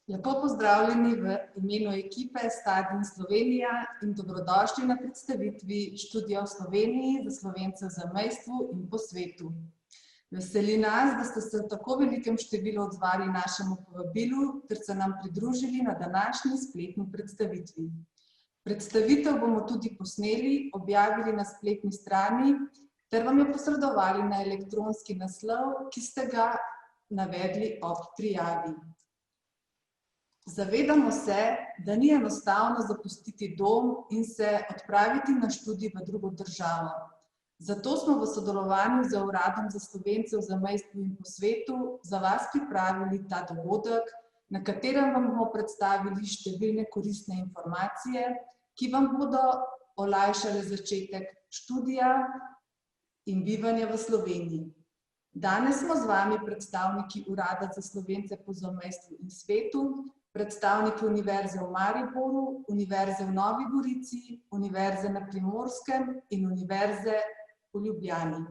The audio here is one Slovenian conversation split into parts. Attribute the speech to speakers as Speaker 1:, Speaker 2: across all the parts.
Speaker 1: Lepo pozdravljeni v imenu ekipe Stadin Slovenija in dobrodošli na predstavitvi študija v Sloveniji za Slovence v zamejstvu in po svetu. Veseli nas, da ste se v tako velikem številu odzvali našemu povabilu ter se nam pridružili na današnji spletni predstavitvi. Predstavitev bomo tudi posneli, objavili na spletni strani ter vam jo posredovali na elektronski naslov, ki ste ga navedli ob prijavi. Zavedamo se, da ni enostavno zapustiti dom in se odpraviti na študij v drugo državo. Zato smo v sodelovanju z Uradom za Slovence v zamejstvu in po svetu za vas pripravili ta dogodek, na katerem vam bomo predstavili številne koristne informacije, ki vam bodo olajšale začetek študija in bivanja v Sloveniji. Danes smo z vami predstavniki Urada za Slovence po zamejstvu in svetu, predstavniki Univerze v Mariboru, Univerze v Novi Gorici, Univerze na Primorskem in Univerze v Ljubljani,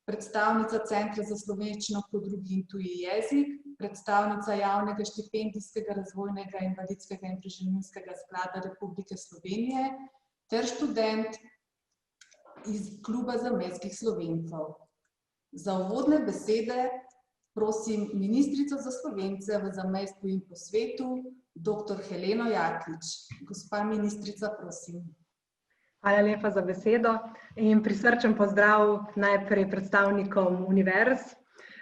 Speaker 1: predstavnica Centra za slovenščino kot drugi in tuji jezik, predstavnica Javnega štipendijskega, razvojnega, invalidskega in preživninskega sklada Republike Slovenije ter študent iz Kluba zamejskih Slovencev. Za uvodne besede prosim ministrico za Slovence v zamejstvu in po svetu, dr. Heleno Jaklič. Gospa ministrica, prosim.
Speaker 2: Hvala lepa za besedo in prisrčen pozdrav najprej predstavnikom univerz,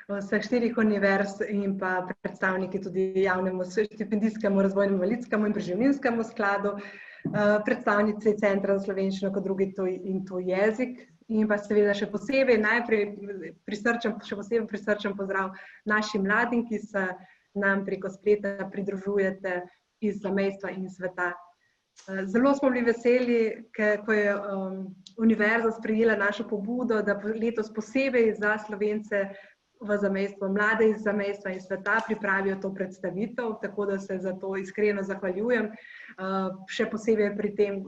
Speaker 2: vseh 4 univerz in pa predstavniki tudi Javnemu štipendijskemu, razvojnemu, invalidskemu in preživninskemu skladu, predstavnici Centra za slovenščino kot drugi in tuji jezik. In pa seveda še posebej prisrčen pozdrav našim mladim, ki se nam preko spleta pridružujete iz zamejstva in sveta. Zelo smo bili veseli, ko je univerza sprejela našo pobudo, da letos posebej za Slovence v zamejstvu, mlade iz zamejstva in sveta pripravijo to predstavitev, tako da se za to iskreno zahvaljujem. Še posebej pri tem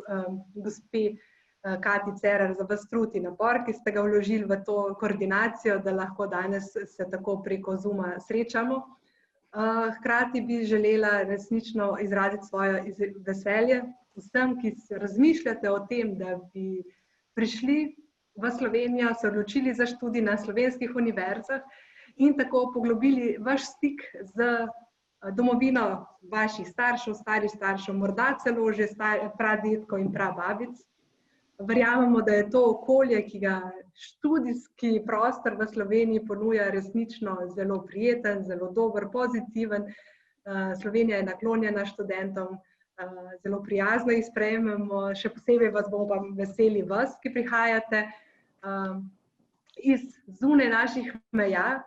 Speaker 2: gospe Kati Cerar za vas trud in napor, ki ste ga vložili v to koordinacijo, da lahko danes se tako preko Zooma srečamo. Hkrati bi želela resnično izraziti svoje veselje vsem, ki razmišljate o tem, da bi prišli v Slovenijo, se odločili za študij na slovenskih univerzah in tako poglobili vaš stik z domovino vaših staršev, starih staršev, morda celo že pradedkov in prababic. Verjamemo, da je to okolje, ki ga študijski prostor v Sloveniji ponuja, resnično zelo prijeten, zelo dober, pozitiven. Slovenija je naklonjena študentom, zelo prijazno jih sprejmemo, še posebej vas bomo pa veseli vas, ki prihajate iz zunaj naših meja.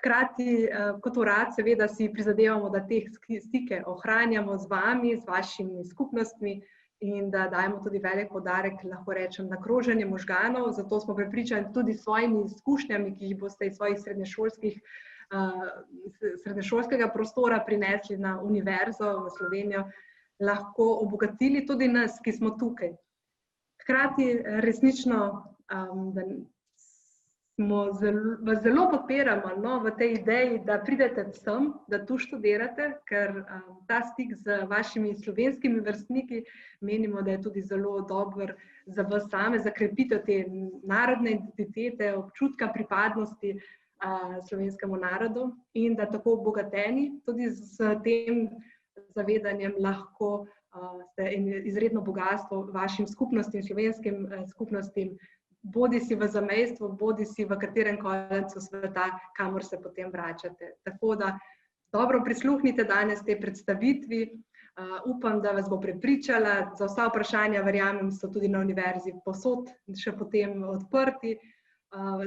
Speaker 2: Hkrati kot urad seveda si prizadevamo, da te stike ohranjamo z vami, z vašimi skupnostmi, in da dajemo tudi velik poudarek, lahko rečem, na kroženje možganov. Zato smo prepričani tudi s svojimi izkušnjami, ki jih boste iz svojih srednješolskega prostora prinesli na univerzo v Slovenijo, lahko obogatili tudi nas, ki smo tukaj. Hkrati resnično vas zelo podpiramo v tej ideji, da pridete sem, da tu študirate, ker ta stik z vašimi slovenskimi vrstniki menimo, da je tudi zelo dober za vas same, za krepitev te narodne identitete, občutka pripadnosti slovenskemu narodu in da tako obogateni tudi s tem zavedanjem lahko ste izredno bogatstvo vašim skupnostim, slovenskim skupnostim, bodi si v zamejstvu, bodi si v katerem koncu sveta, kamor se potem vračate. Tako da dobro prisluhnite danes tej predstavitvi. Upam, da vas bo prepričala. Za vsa vprašanja, verjamem, so tudi na univerzi povsod še potem odprti.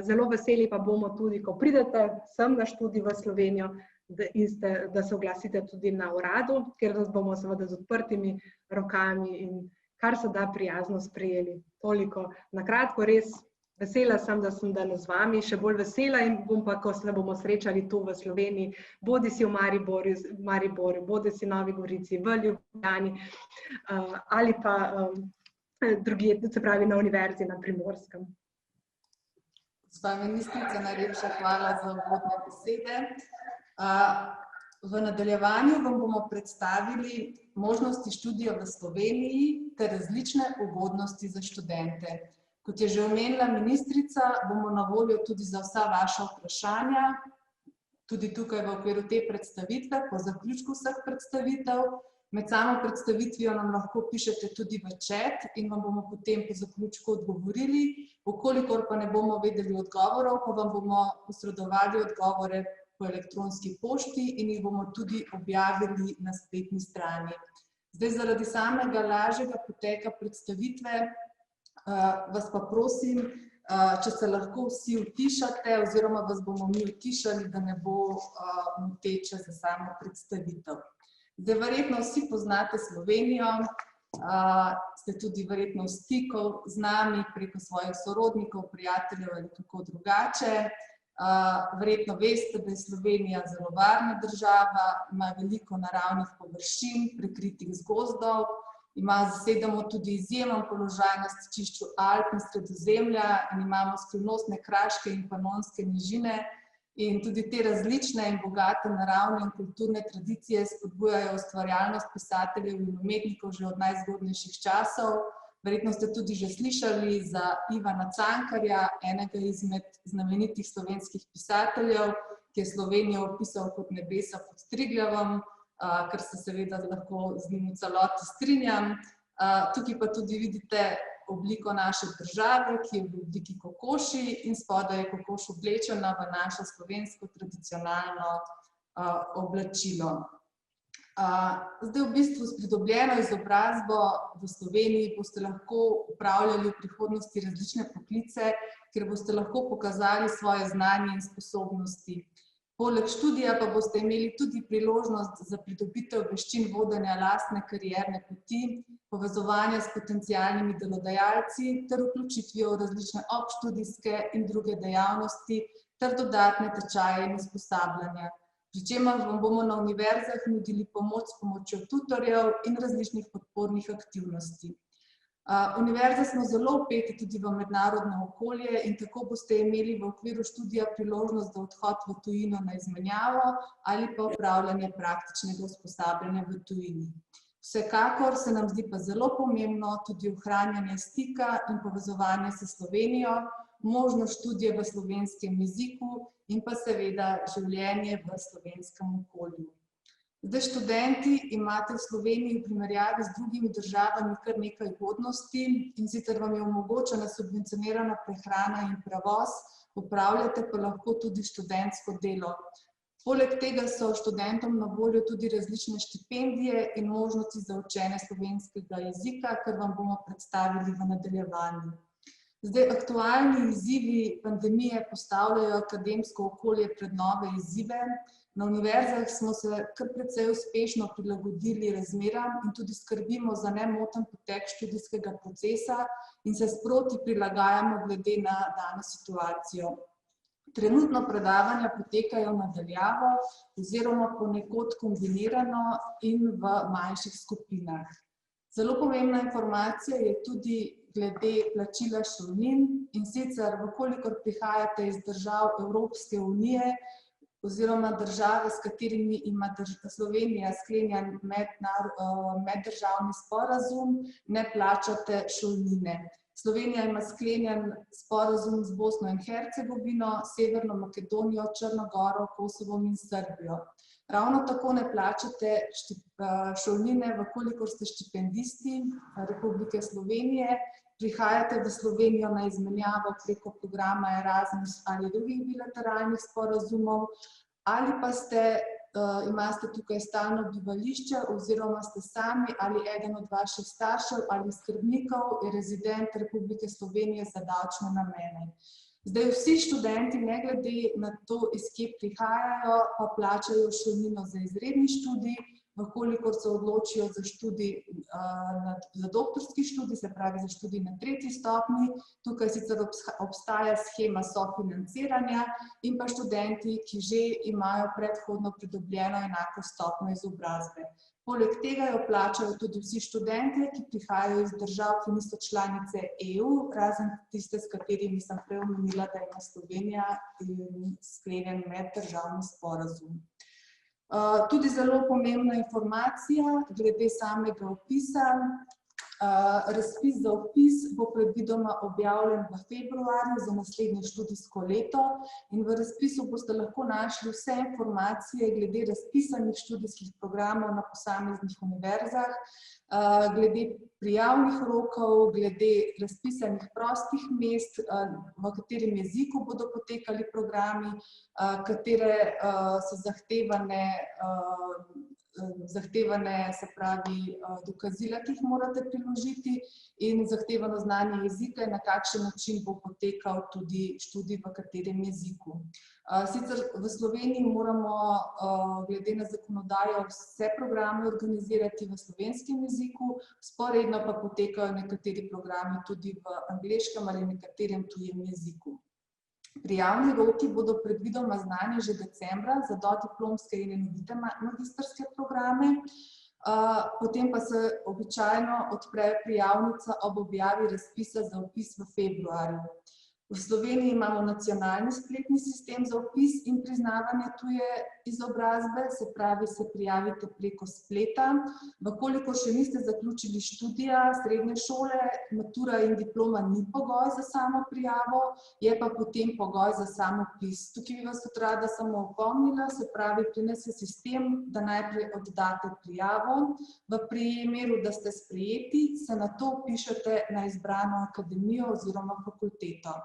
Speaker 2: Zelo veseli pa bomo tudi, ko pridete sem na študij v Slovenijo, da se oglasite tudi na uradu, kjer nas bomo seveda z odprtimi rokami in kar se da prijazno sprejeli. Toliko na kratko, res vesela sem, da sem danes z vami, še bolj vesela in bom pa, ko se bomo srečali tu v Sloveniji, bodi si v Mariboru, bodi si v Novi Gorici, v Ljubljani ali pa drugje, se pravi na Univerzi na Primorskem.
Speaker 1: Gospa ministrica, najlepša hvala za uvodne besede. V nadaljevanju vam bomo predstavili možnosti študija v Sloveniji ter različne ugodnosti za študente. Kot je že omenila ministrica, bomo na voljo tudi za vsa vaša vprašanja, tudi tukaj v okviru te predstavitve, po zaključku vseh predstavitev. Med samo predstavitvijo nam lahko pišete tudi v chat in vam bomo potem po zaključku odgovorili. Vkolikor pa ne bomo vedeli odgovorov, pa vam bomo posredovali odgovore po elektronski pošti in jih bomo tudi objavili na spletni strani. Zdaj, zaradi samega lažjega poteka predstavitve vas pa prosim, če se lahko vsi utišate oziroma vas bomo mi utišali, da ne bo moteče za samo predstavitev. Zdaj, verjetno vsi poznate Slovenijo, ste tudi verjetno v stiku z nami preko svojih sorodnikov, prijateljev ali kako drugače. Verjetno veste, da je Slovenija zelo varna država, ima veliko naravnih površin, prekritih z gozdov, zasedamo tudi izjemen položaj na stičišču Alp in Sredozemlja in imamo skrivnostne kraške in panonske nižine. In tudi te različne in bogate naravne in kulturne tradicije spodbujajo ustvarjalnost pisateljev in umetnikov že od najzgodnejših časov. Verjetno ste tudi že slišali za Ivana Cankarja, enega izmed znamenitih slovenskih pisateljev, ki je Slovenijo opisal kot nebesa pod Triglavom, kar se seveda lahko z njim v celoti strinjam. Tukaj pa tudi vidite obliko naše države, ki je v obliki kokoši in spodaj je kokoš oblečena v našo slovensko tradicionalno oblačilo. Zdaj v bistvu s pridobljeno izobrazbo v Sloveniji boste lahko upravljali v prihodnosti različne poklice, kjer boste lahko pokazali svoje znanje in sposobnosti. Poleg študija pa boste imeli tudi priložnost za pridobitev veščin vodenja lastne karierne poti, povezovanja s potencialnimi delodajalci ter vključitvijo v različne obštudijske in druge dejavnosti ter dodatne tečaje in usposabljanja. Pri čemer vam bomo na univerzah nudili pomoč s pomočjo tutorjev in različnih podpornih aktivnosti. Univerze smo zelo vpeti tudi v mednarodno okolje in tako boste imeli v okviru študija priložnost za odhod v tujino na izmenjavo ali pa opravljanje praktičnega usposabljanja v tujini. Vsekakor se nam zdi pa zelo pomembno tudi ohranjanje stika in povezovanje s Slovenijo, možnost študija v slovenskem jeziku in pa seveda življenje v slovenskem okolju. Zdaj, študenti imate v Sloveniji v primerjavi z drugimi državami kar nekaj ugodnosti, in sicer vam je omogočena subvencionirana prehrana in prevoz, opravljate pa lahko tudi študentsko delo. Poleg tega so študentom na voljo tudi različne štipendije in možnosti za učenje slovenskega jezika, kar vam bomo predstavili v nadaljevanju. Zdaj, aktualni izzivi pandemije postavljajo akademsko okolje pred nove izzive. Na univerzah smo se kar precej uspešno prilagodili razmeram in tudi skrbimo za nemoten potek študijskega procesa in se sproti prilagajamo glede na dano situacijo. Trenutno predavanja potekajo na daljavo oziroma ponekod kombinirano in v manjših skupinah. Zelo pomembna informacija je tudi glede plačila šolnin, in sicer, vkolikor prihajate iz držav Evropske unije oziroma države, s katerimi ima Slovenija sklenjen meddržavni sporazum, ne plačate šolnine. Slovenija ima sklenjen sporazum z Bosno in Hercegovino, Severno Makedonijo, Črno goro, Kosovom in Srbijo. Ravno tako ne plačate šolnine, vkolikor ste štipendisti Republike Slovenije, prihajate v Slovenijo na izmenjavo preko programa Erasmus ali drugih bilateralnih sporazumov, ali pa imate tukaj stalno bivališče oziroma ste sami ali eden od vaših staršev ali skrbnikov je rezident Republike Slovenije za davčne namene. Zdaj, vsi študenti, ne glede na to, iz kje prihajajo, pa plačajo šolnino za izredni študij, vkolikor se odločijo za študij, za doktorski študij, se pravi za študij na 3. stopnji. Tukaj sicer obstaja shema sofinanciranja in pa študenti, ki že imajo predhodno pridobljeno enako stopnjo izobrazbe. Poleg tega jo plačajo tudi vsi študentje, ki prihajajo iz držav, ki niso članice EU, razen tiste, s katerimi sem prej omenila, da ima Slovenija sklenjen meddržavni sporazum. Tudi zelo pomembna informacija glede samega vpisa. Razpis za vpis bo predvidoma objavljen v februarju za naslednje študijsko leto in v razpisu boste lahko našli vse informacije glede razpisanih študijskih programov na posameznih univerzah, glede prijavnih rokov, glede razpisanih prostih mest, v katerem jeziku bodo potekali programi, katere so zahtevane, se pravi, dokazila, ki jih morate priložiti in zahtevano znanje jezika in na kakšen način bo potekal tudi študij v katerem jeziku. Sicer v Sloveniji moramo glede na zakonodajo vse programe organizirati v slovenskem jeziku, vzporedno pa potekajo nekateri programi tudi v angleškem ali nekaterem tujem jeziku. Prijavni roki bodo predvidoma znani že decembra za dodiplomske in enovite magistrske programe, potem pa se običajno odpre prijavnica ob objavi razpisa za vpis v februarju. V Sloveniji imamo nacionalni spletni sistem za vpis in priznavanje tuje izobrazbe, se pravi, se prijavite preko spleta. Vkolikor še niste zaključili študija srednje šole, matura in diploma ni pogoj za samo prijavo, je pa potem pogoj za sam vpis. Tukaj bi vas tudi rada samo opomnila, se pravi, pri nas je sistem, da najprej oddate prijavo, v primeru, da ste sprejeti, se nato vpišete na izbrano akademijo oziroma fakulteto.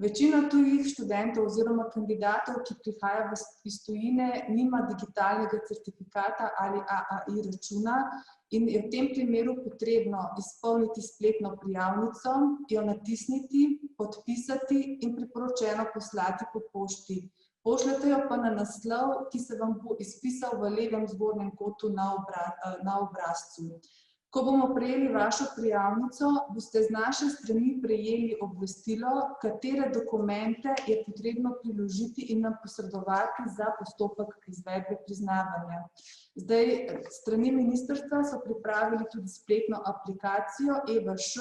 Speaker 1: Večina tujih študentov oziroma kandidatov, ki prihaja iz tujine, nima digitalnega certifikata ali AAI računa in je v tem primeru potrebno izpolniti spletno prijavnico, jo natisniti, podpisati in priporočeno poslati po pošti. Pošljete jo pa na naslov, ki se vam bo izpisal v levem zgornjem kotu na obrazcu. Ko bomo prejeli vašo prijavnico, boste z naše strani prejeli obvestilo, katere dokumente je potrebno priložiti in nam posredovati za postopek izvedbe priznavanja. Zdaj, strani ministrstva so pripravili tudi spletno aplikacijo EVŠ,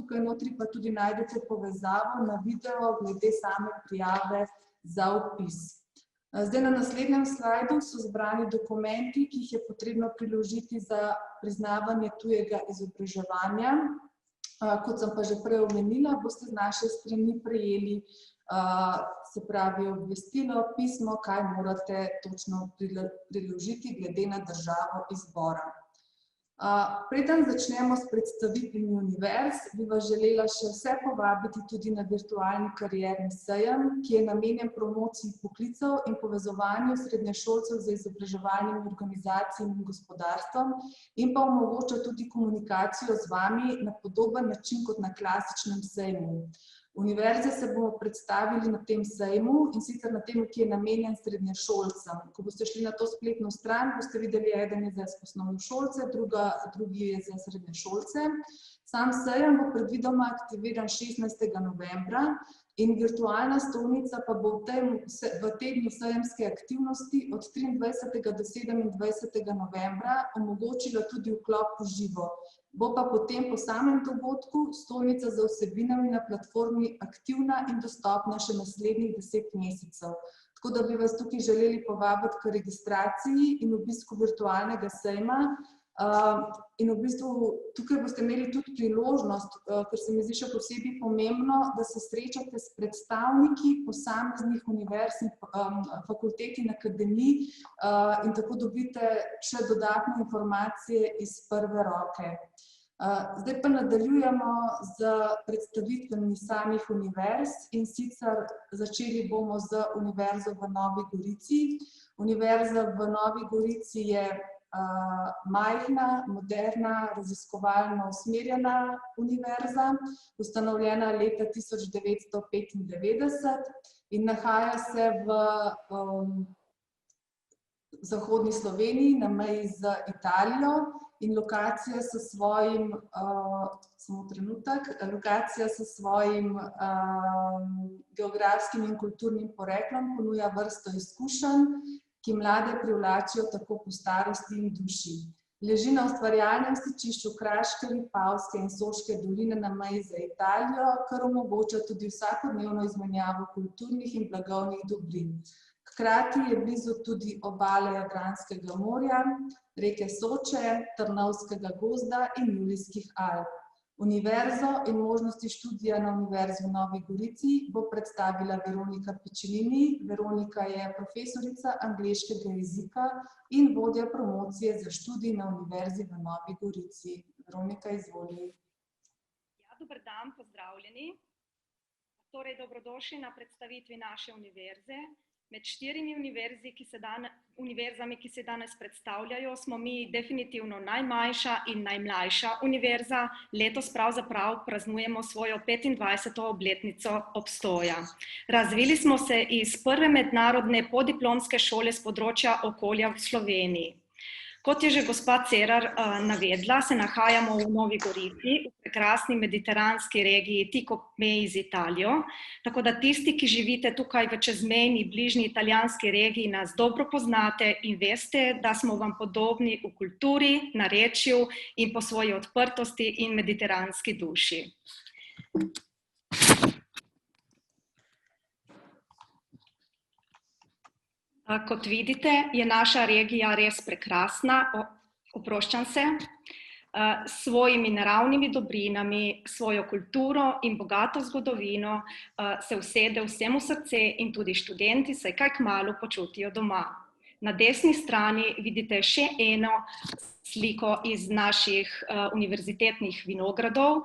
Speaker 1: tukaj notri pa tudi najdete povezavo na video glede same prijave za vpis. Zdaj na naslednjem slajdu so zbrani dokumenti, ki jih je potrebno priložiti za priznavanje tujega izobraževanja. Kot sem pa že prej omenila, boste z naše strani prejeli, se pravi, obvestilo, pismo, kaj morate točno priložiti glede na državo izbora. Preden začnemo s predstavitvijo univerz, bi vas želela še vse povabiti tudi na virtualni karierni sejem, ki je namenjen promociji poklicev in povezovanju srednješolcev z izobraževalnimi organizacijami in gospodarstvom in pa omogoča tudi komunikacijo z vami na podoben način kot na klasičnem sejmu. Univerze se bomo predstavili na tem sejmu in sicer na tem, ki je namenjen srednješolcem. Ko boste šli na to spletno stran, boste videli, eden je za osnovnošolce, drugi je za srednješolce. Sam sejem bo predvidoma aktiviran 16. novembra in virtualna stojnica pa bo v tednu sejemske aktivnosti od 23. do 27. novembra omogočila tudi vklop v živo. Bo pa potem po samem dogodku stojnica za vsebinami na platformi aktivna in dostopna še naslednjih 10 mesecev. Tako da bi vas tukaj želeli povabiti k registraciji in obisku virtualnega sejma. In v bistvu tukaj boste imeli tudi priložnost, ker se mi zdi še posebej pomembno, da se srečate s predstavniki posameznih univerz in fakultet in akademij in tako dobite še dodatne informacije iz prve roke. Zdaj pa nadaljujemo z predstavitvami samih univerz in sicer začeli bomo z Univerzo v Novi Gorici. Univerza v Novi Gorici je majhna, moderna, raziskovalno usmerjena univerza, ustanovljena leta 1995 in nahaja se v zahodni Sloveniji na meji z Italijo in lokacija s svojim, geografskim in kulturnim poreklom ponuja vrsto izkušenj, ki mlade privlačijo tako po starosti in duši. Leži na ustvarjalnem stičišču Kraške, Vipavske in Soške doline na meji z Italijo, kar omogoča tudi vsakodnevno izmenjavo kulturnih in blagovnih dobrin. Hkrati je blizu tudi obale Jadranskega morja, reke Soče, Trnovskega gozda in Julijskih Alp. Univerzo in možnosti študija na Univerzi v Novi Gorici bo predstavila Veronika Pečelini. Veronika je profesorica angleškega jezika in vodja promocije za študij na Univerzi v Novi Gorici. Veronika, izvoli.
Speaker 3: Ja, dober dan, pozdravljeni. Torej, dobrodošli na predstavitvi naše univerze. Med 4 univerzami, ki se danes predstavljajo, smo mi definitivno najmanjša in najmlajša univerza. Letos pravzaprav praznujemo svojo 25. obletnico obstoja. Razvili smo se iz prve mednarodne podiplomske šole z področja okolja v Sloveniji. Kot je že gospa Cerar navedla, se nahajamo v Novi Gorici, v prekrasni mediteranski regiji tik ob meji z Italijo, tako da tisti, ki živite tukaj v čezmejni bližnji italijanski regiji, nas dobro poznate in veste, da smo vam podobni v kulturi, narečju in po svoji odprtosti in mediteranski duši. Kot vidite, je naša regija res prekrasna, oproščam se, s svojimi naravnimi dobrinami, svojo kulturo in bogato zgodovino se usede vsem v srce in tudi študenti se kaj kmalu počutijo doma. Na desni strani vidite še eno sliko iz naših univerzitetnih vinogradov.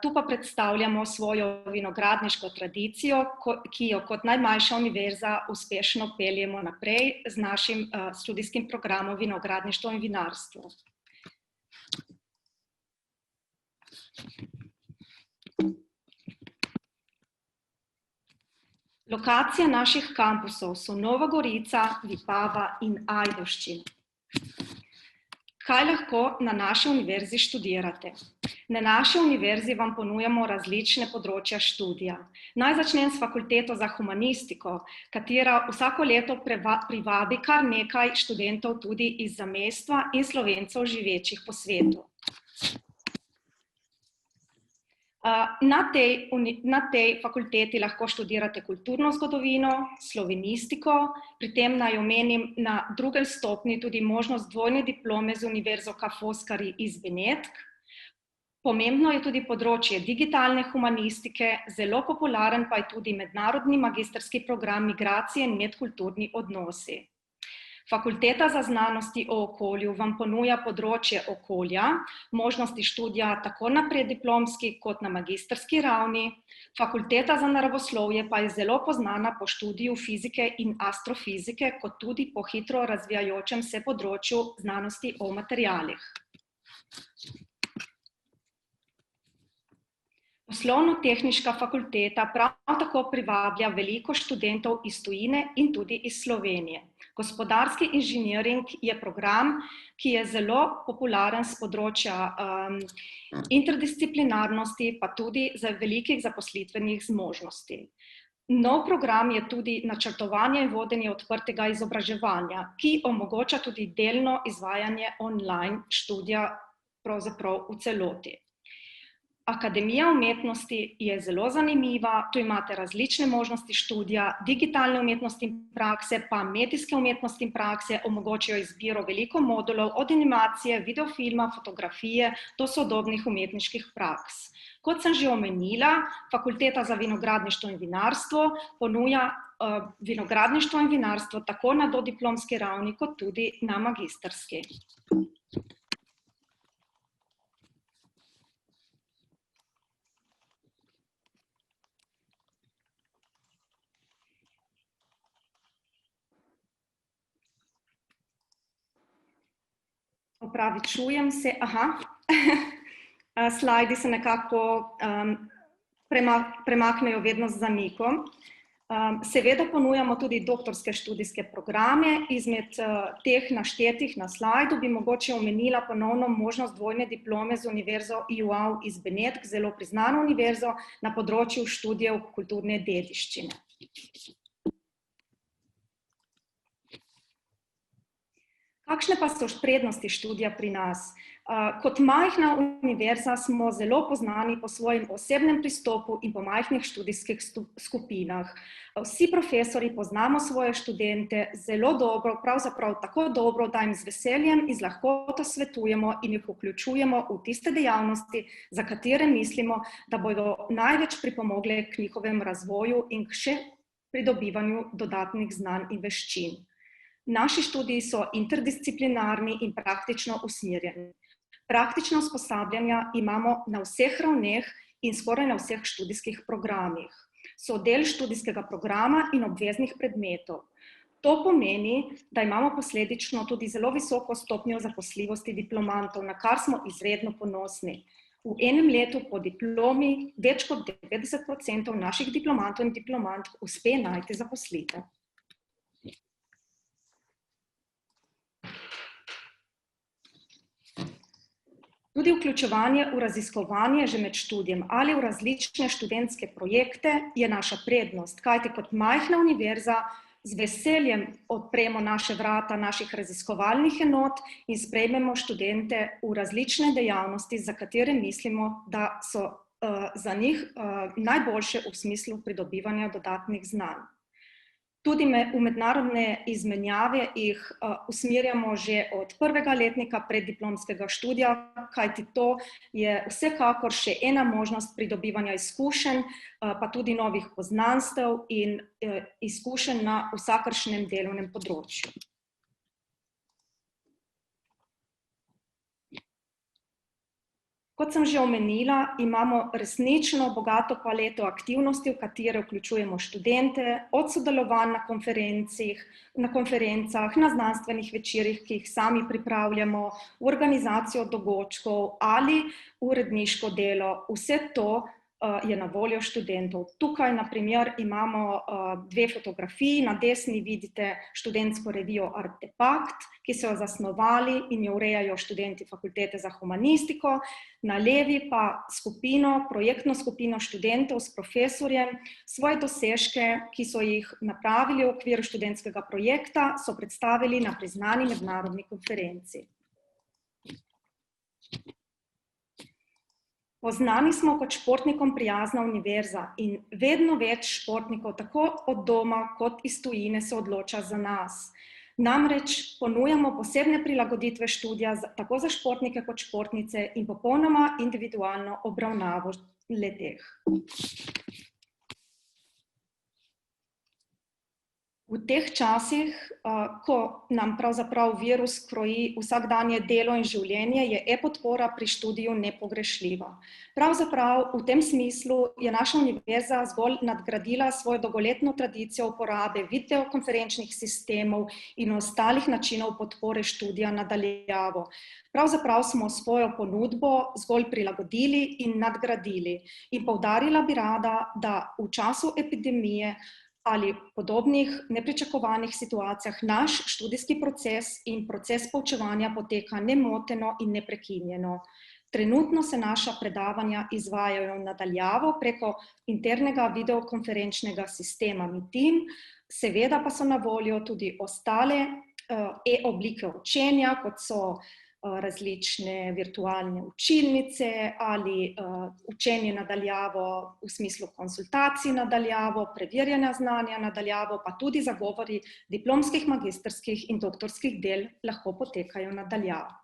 Speaker 3: Tu pa predstavljamo svojo vinogradniško tradicijo, ki jo kot najmanjša univerza uspešno peljemo naprej z našim študijskim programom vinogradništvo in vinarstvo. Lokacije naših kampusov so Nova Gorica, Vipava in Ajdovščina. Kaj lahko na naši univerzi študirate? Na naši univerzi vam ponujamo različne področja študija. Naj začnem s fakulteto za humanistiko, katera vsako leto privabi kar nekaj študentov tudi iz zamejstva in Slovencev živečih po svetu. Na tej fakulteti lahko študirate kulturno zgodovino, slovenistiko, pri tem naj omenim na drugem stopnji tudi možnost dvojne diplome z Univerzo Ca' Foscari iz Benetk. Pomembno je tudi področje digitalne humanistike, zelo popularen pa je tudi mednarodni magistrski program Migracije in medkulturni odnosi. Fakulteta za znanosti o okolju vam ponuja področje okolja, možnosti študija tako na preddiplomski kot na magistrski ravni. Fakulteta za naravoslovje pa je zelo poznana po študiju fizike in astrofizike, kot tudi po hitro razvijajočem se področju znanosti o materialih. Poslovno-tehniška fakulteta prav tako privablja veliko študentov iz tujine in tudi iz Slovenije. Gospodarski inženiring je program, ki je zelo popularen z področja interdisciplinarnosti, pa tudi za velikih zaposlitvenih zmožnosti. Nov program je tudi načrtovanje in vodenje odprtega izobraževanja, ki omogoča tudi delno izvajanje online študija pravzaprav v celoti. Akademija umetnosti je zelo zanimiva, tu imate različne možnosti študija, digitalne umetnosti in prakse, pa medijske umetnosti in prakse omogočajo izbiro veliko modulov od animacije, videofilma, fotografije do sodobnih umetniških praks. Kot sem že omenila, Fakulteta za vinogradništvo in vinarstvo ponuja vinogradništvo in vinarstvo tako na dodiplomski ravni kot tudi na magistrski. Opravičujem se, slajdi se nekako premaknejo vedno z zamikom. Seveda ponujamo tudi doktorske študijske programe. Izmed teh naštetih na slajdu bi mogoče omenila ponovno možnost dvojne diplome z Univerzo IUAU iz Benetk, zelo priznano univerzo na področju študijev kulturne dediščine. Kakšne pa so prednosti študija pri nas? Kot majhna univerza smo zelo poznani po svojem osebnem pristopu in po majhnih študijskih skupinah. Vsi profesorji poznamo svoje študente zelo dobro, pravzaprav tako dobro, da jim z veseljem in z lahkoto svetujemo in jih vključujemo v tiste dejavnosti, za katere mislimo, da bodo največ pripomogle k njihovemu razvoju in k še pridobivanju dodatnih znanj in veščin. Naši študiji so interdisciplinarni in praktično usmerjeni. Praktično usposabljanja imamo na vseh ravneh in skoraj na vseh študijskih programih. So del študijskega programa in obveznih predmetov. To pomeni, da imamo posledično tudi zelo visoko stopnjo zaposljivosti diplomantov, na kar smo izredno ponosni. V enem letu po diplomi več kot 90% naših diplomantov in diplomantk uspe najti zaposlitev. Tudi vključevanje v raziskovanje že med študijem ali v različne študentske projekte je naša prednost, kajti kot majhna univerza z veseljem odpremo naše vrata naših raziskovalnih enot in sprejmemo študente v različne dejavnosti, za katere mislimo, da so za njih najboljše v smislu pridobivanja dodatnih znanj. Tudi v mednarodne izmenjave jih usmerjamo že od prvega letnika preddiplomskega študija, kajti to je vsekakor še ena možnost pridobivanja izkušenj, pa tudi novih poznanstev in izkušenj na vsakršnem delovnem področju. Kot sem že omenila, imamo resnično bogato paleto aktivnosti, v katere vključujemo študente, od sodelovanj na konferencah, na znanstvenih večerih, ki jih sami pripravljamo, v organizacijo dogodkov ali uredniško delo. Vse to je na voljo študentov. Tukaj, na primer, imamo dve fotografiji. Na desni vidite študentsko revijo Artefakt, ki so jo zasnovali in jo urejajo študenti Fakultete za humanistiko. Na levi pa projektno skupino študentov s profesorjem. Svoje dosežke, ki so jih napravili v okviru študentskega projekta, so predstavili na priznani mednarodni konferenci. Poznani smo kot športnikom prijazna univerza in vedno več športnikov, tako od doma kot iz tujine, se odloča za nas. Namreč ponujamo posebne prilagoditve študija tako za športnike kot športnice in popolnoma individualno obravnavo le-teh. V teh časih, ko nam pravzaprav virus kroji vsakdanje delo in življenje, je e-podpora pri študiju nepogrešljiva. Pravzaprav v tem smislu je naša univerza zgolj nadgradila svojo dolgoletno tradicijo uporabe videokonferenčnih sistemov in ostalih načinov podpore študija na daljavo. Pravzaprav smo svojo ponudbo zgolj prilagodili in nadgradili. In poudarila bi rada, da v času epidemije ali podobnih nepričakovanih situacijah naš študijski proces in proces poučevanja poteka nemoteno in neprekinjeno. Trenutno se naša predavanja izvajajo na daljavo preko internega videokonferenčnega sistema Meeting, seveda pa so na voljo tudi ostale e-oblike učenja, kot so različne virtualne učilnice ali učenje na daljavo v smislu konsultacij na daljavo, preverjanja znanja na daljavo, pa tudi zagovori diplomskih, magistrskih in doktorskih del lahko potekajo na daljavo.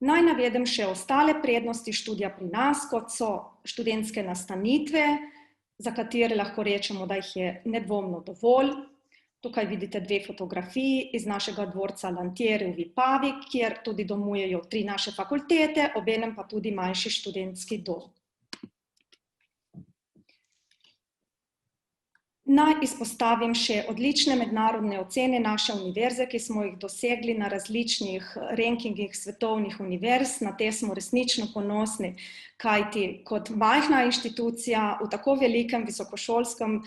Speaker 3: Naj navedem še ostale prednosti študija pri nas, kot so študentske nastanitve, za katere lahko rečemo, da jih je nedvomno dovolj. Tukaj vidite dve fotografiji iz našega dvorca Lantieri v Vipavi, kjer tudi domujejo 3 naše fakultete, obenem pa tudi manjši študentski dom. Naj izpostavim še odlične mednarodne ocene naše univerze, ki smo jih dosegli na različnih rankingih svetovnih univerz. Na te smo resnično ponosni, kajti kot majhna inštitucija v tako velikem visokošolskem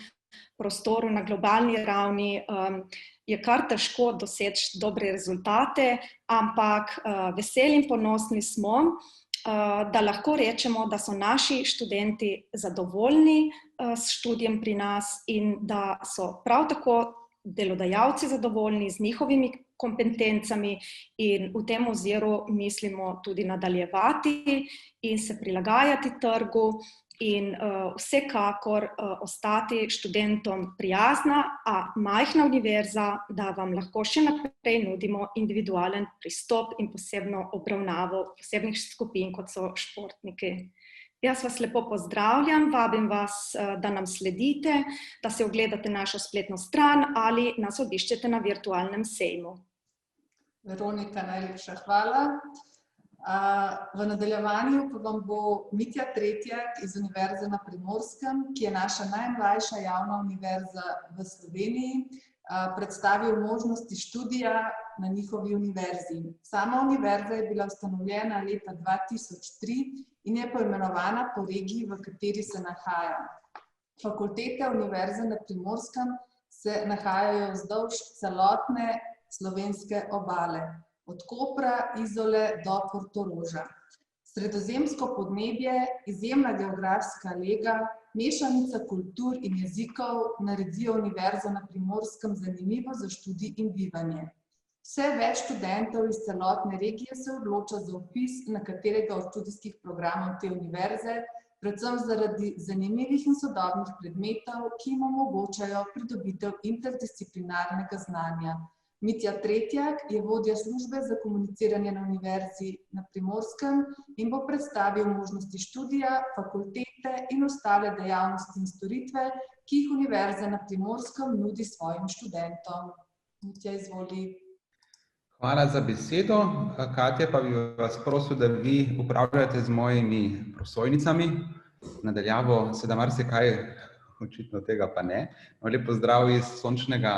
Speaker 3: prostoru na globalni ravni je kar težko doseči dobre rezultate, ampak veseli in ponosni smo, da lahko rečemo, da so naši študenti zadovoljni s študijem pri nas in da so prav tako delodajalci zadovoljni z njihovimi kompetencami in v tem oziru mislimo tudi nadaljevati in se prilagajati trgu in vsekakor ostati študentom prijazna, a majhna univerza, da vam lahko še naprej nudimo individualen pristop in posebno obravnavo posebnih skupin, kot so športniki. Jaz vas lepo pozdravljam, vabim vas, da nam sledite, da si ogledate našo spletno stran ali nas obiščete na virtualnem sejmu.
Speaker 1: Veronika, najlepša hvala. V nadaljevanju pa vam bo Mitja Tretjak iz Univerze na Primorskem, ki je naša najmlajša javna univerza v Sloveniji, predstavil možnosti študija na njihovi univerzi. Sama univerza je bila ustanovljena leta 2003 in je poimenovana po regiji, v kateri se nahaja. Fakultete Univerze na Primorskem se nahajajo vzdolž celotne slovenske obale, od Kopra, Izole do Portoroža. Sredozemsko podnebje, izjemna geografska lega, mešanica kultur in jezikov naredijo Univerzo na Primorskem zanimivo za študij in bivanje. Vse več študentov iz celotne regije se odloča za vpis na katerega od študijskih programov te univerze, predvsem zaradi zanimivih in sodobnih predmetov, ki jim omogočajo pridobitev interdisciplinarnega znanja. Mitja Tretjak je vodja službe za komuniciranje na Univerzi na Primorskem in bo predstavil možnosti študija, fakultete in ostale dejavnosti in storitve, ki jih Univerza na Primorskem nudi svojim študentom. Mitja, izvoli.
Speaker 4: Hvala za besedo. Katja, pa bi vas prosil, da vi upravljate z mojimi prosojnicami. Nadaljavo se da marsikaj, očitno tega pa ne. Lep pozdrav iz sončnega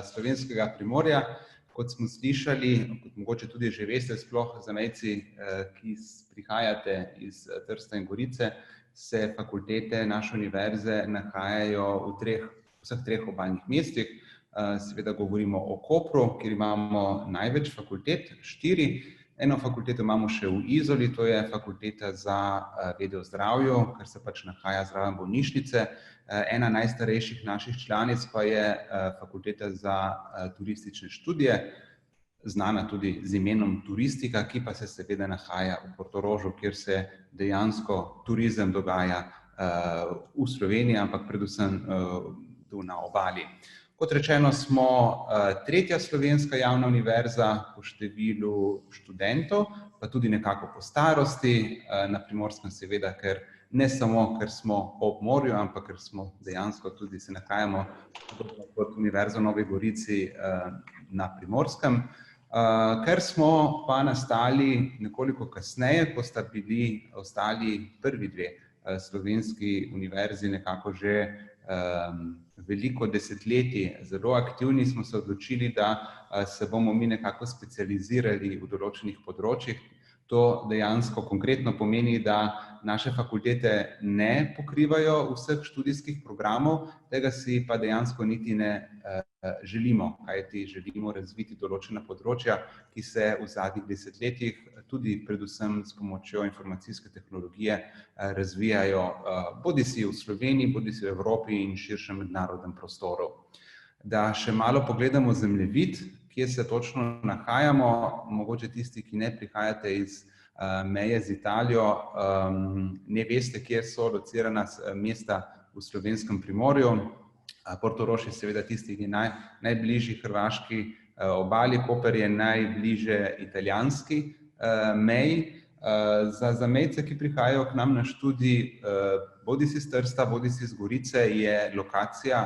Speaker 4: slovenskega Primorja. Kot smo slišali, kot mogoče tudi že veste, sploh zamejci, ki prihajate iz Trsta in Gorice, se fakultete naše univerze nahajajo v vseh treh obalnih mestih. Seveda govorimo o Kopru, kjer imamo največ fakultet, 4. Eno fakulteto imamo še v Izoli, to je Fakulteta za vede o zdravju, kar se pač nahaja zraven bolnišnice. Ena najstarejših naših članic pa je Fakulteta za turistične študije, znana tudi z imenom Turistika, ki pa se seveda nahaja v Portorožu, kjer se dejansko turizem dogaja v Sloveniji, ampak predvsem tu na obali. Kot rečeno, smo tretja slovenska javna univerza po številu študentov, pa tudi nekako po starosti. Na Primorskem seveda, ker ne samo, ker smo ob morju, ampak ker smo dejansko tudi se nahajamo kot Univerza v Novi Gorici na Primorskem. Ker smo pa nastali nekoliko kasneje, ko sta bili ostali prvi dve slovenski univerzi nekako že veliko desetletij zelo aktivni, smo se odločili, da se bomo mi nekako specializirali v določenih področjih. To dejansko konkretno pomeni, da naše fakultete ne pokrivajo vseh študijskih programov, tega si pa dejansko niti ne želimo, kajti želimo razviti določena področja, ki se v zadnjih desetletjih tudi predvsem s pomočjo informacijske tehnologije razvijajo bodisi v Sloveniji, bodisi v Evropi in širšem mednarodnem prostoru. Da še malo pogledamo zemljevid, kje se točno nahajamo, mogoče tisti, ki ne prihajate iz meje z Italijo, ne veste, kje so locirana mesta v slovenskem Primorju. Portorož je seveda tisti, ki je najbližji hrvaški obali, Koper je najbližje italijanski meji. Za zamejce, ki prihajajo k nam na študij, bodisi iz Trsta, bodisi iz Gorice, je lokacija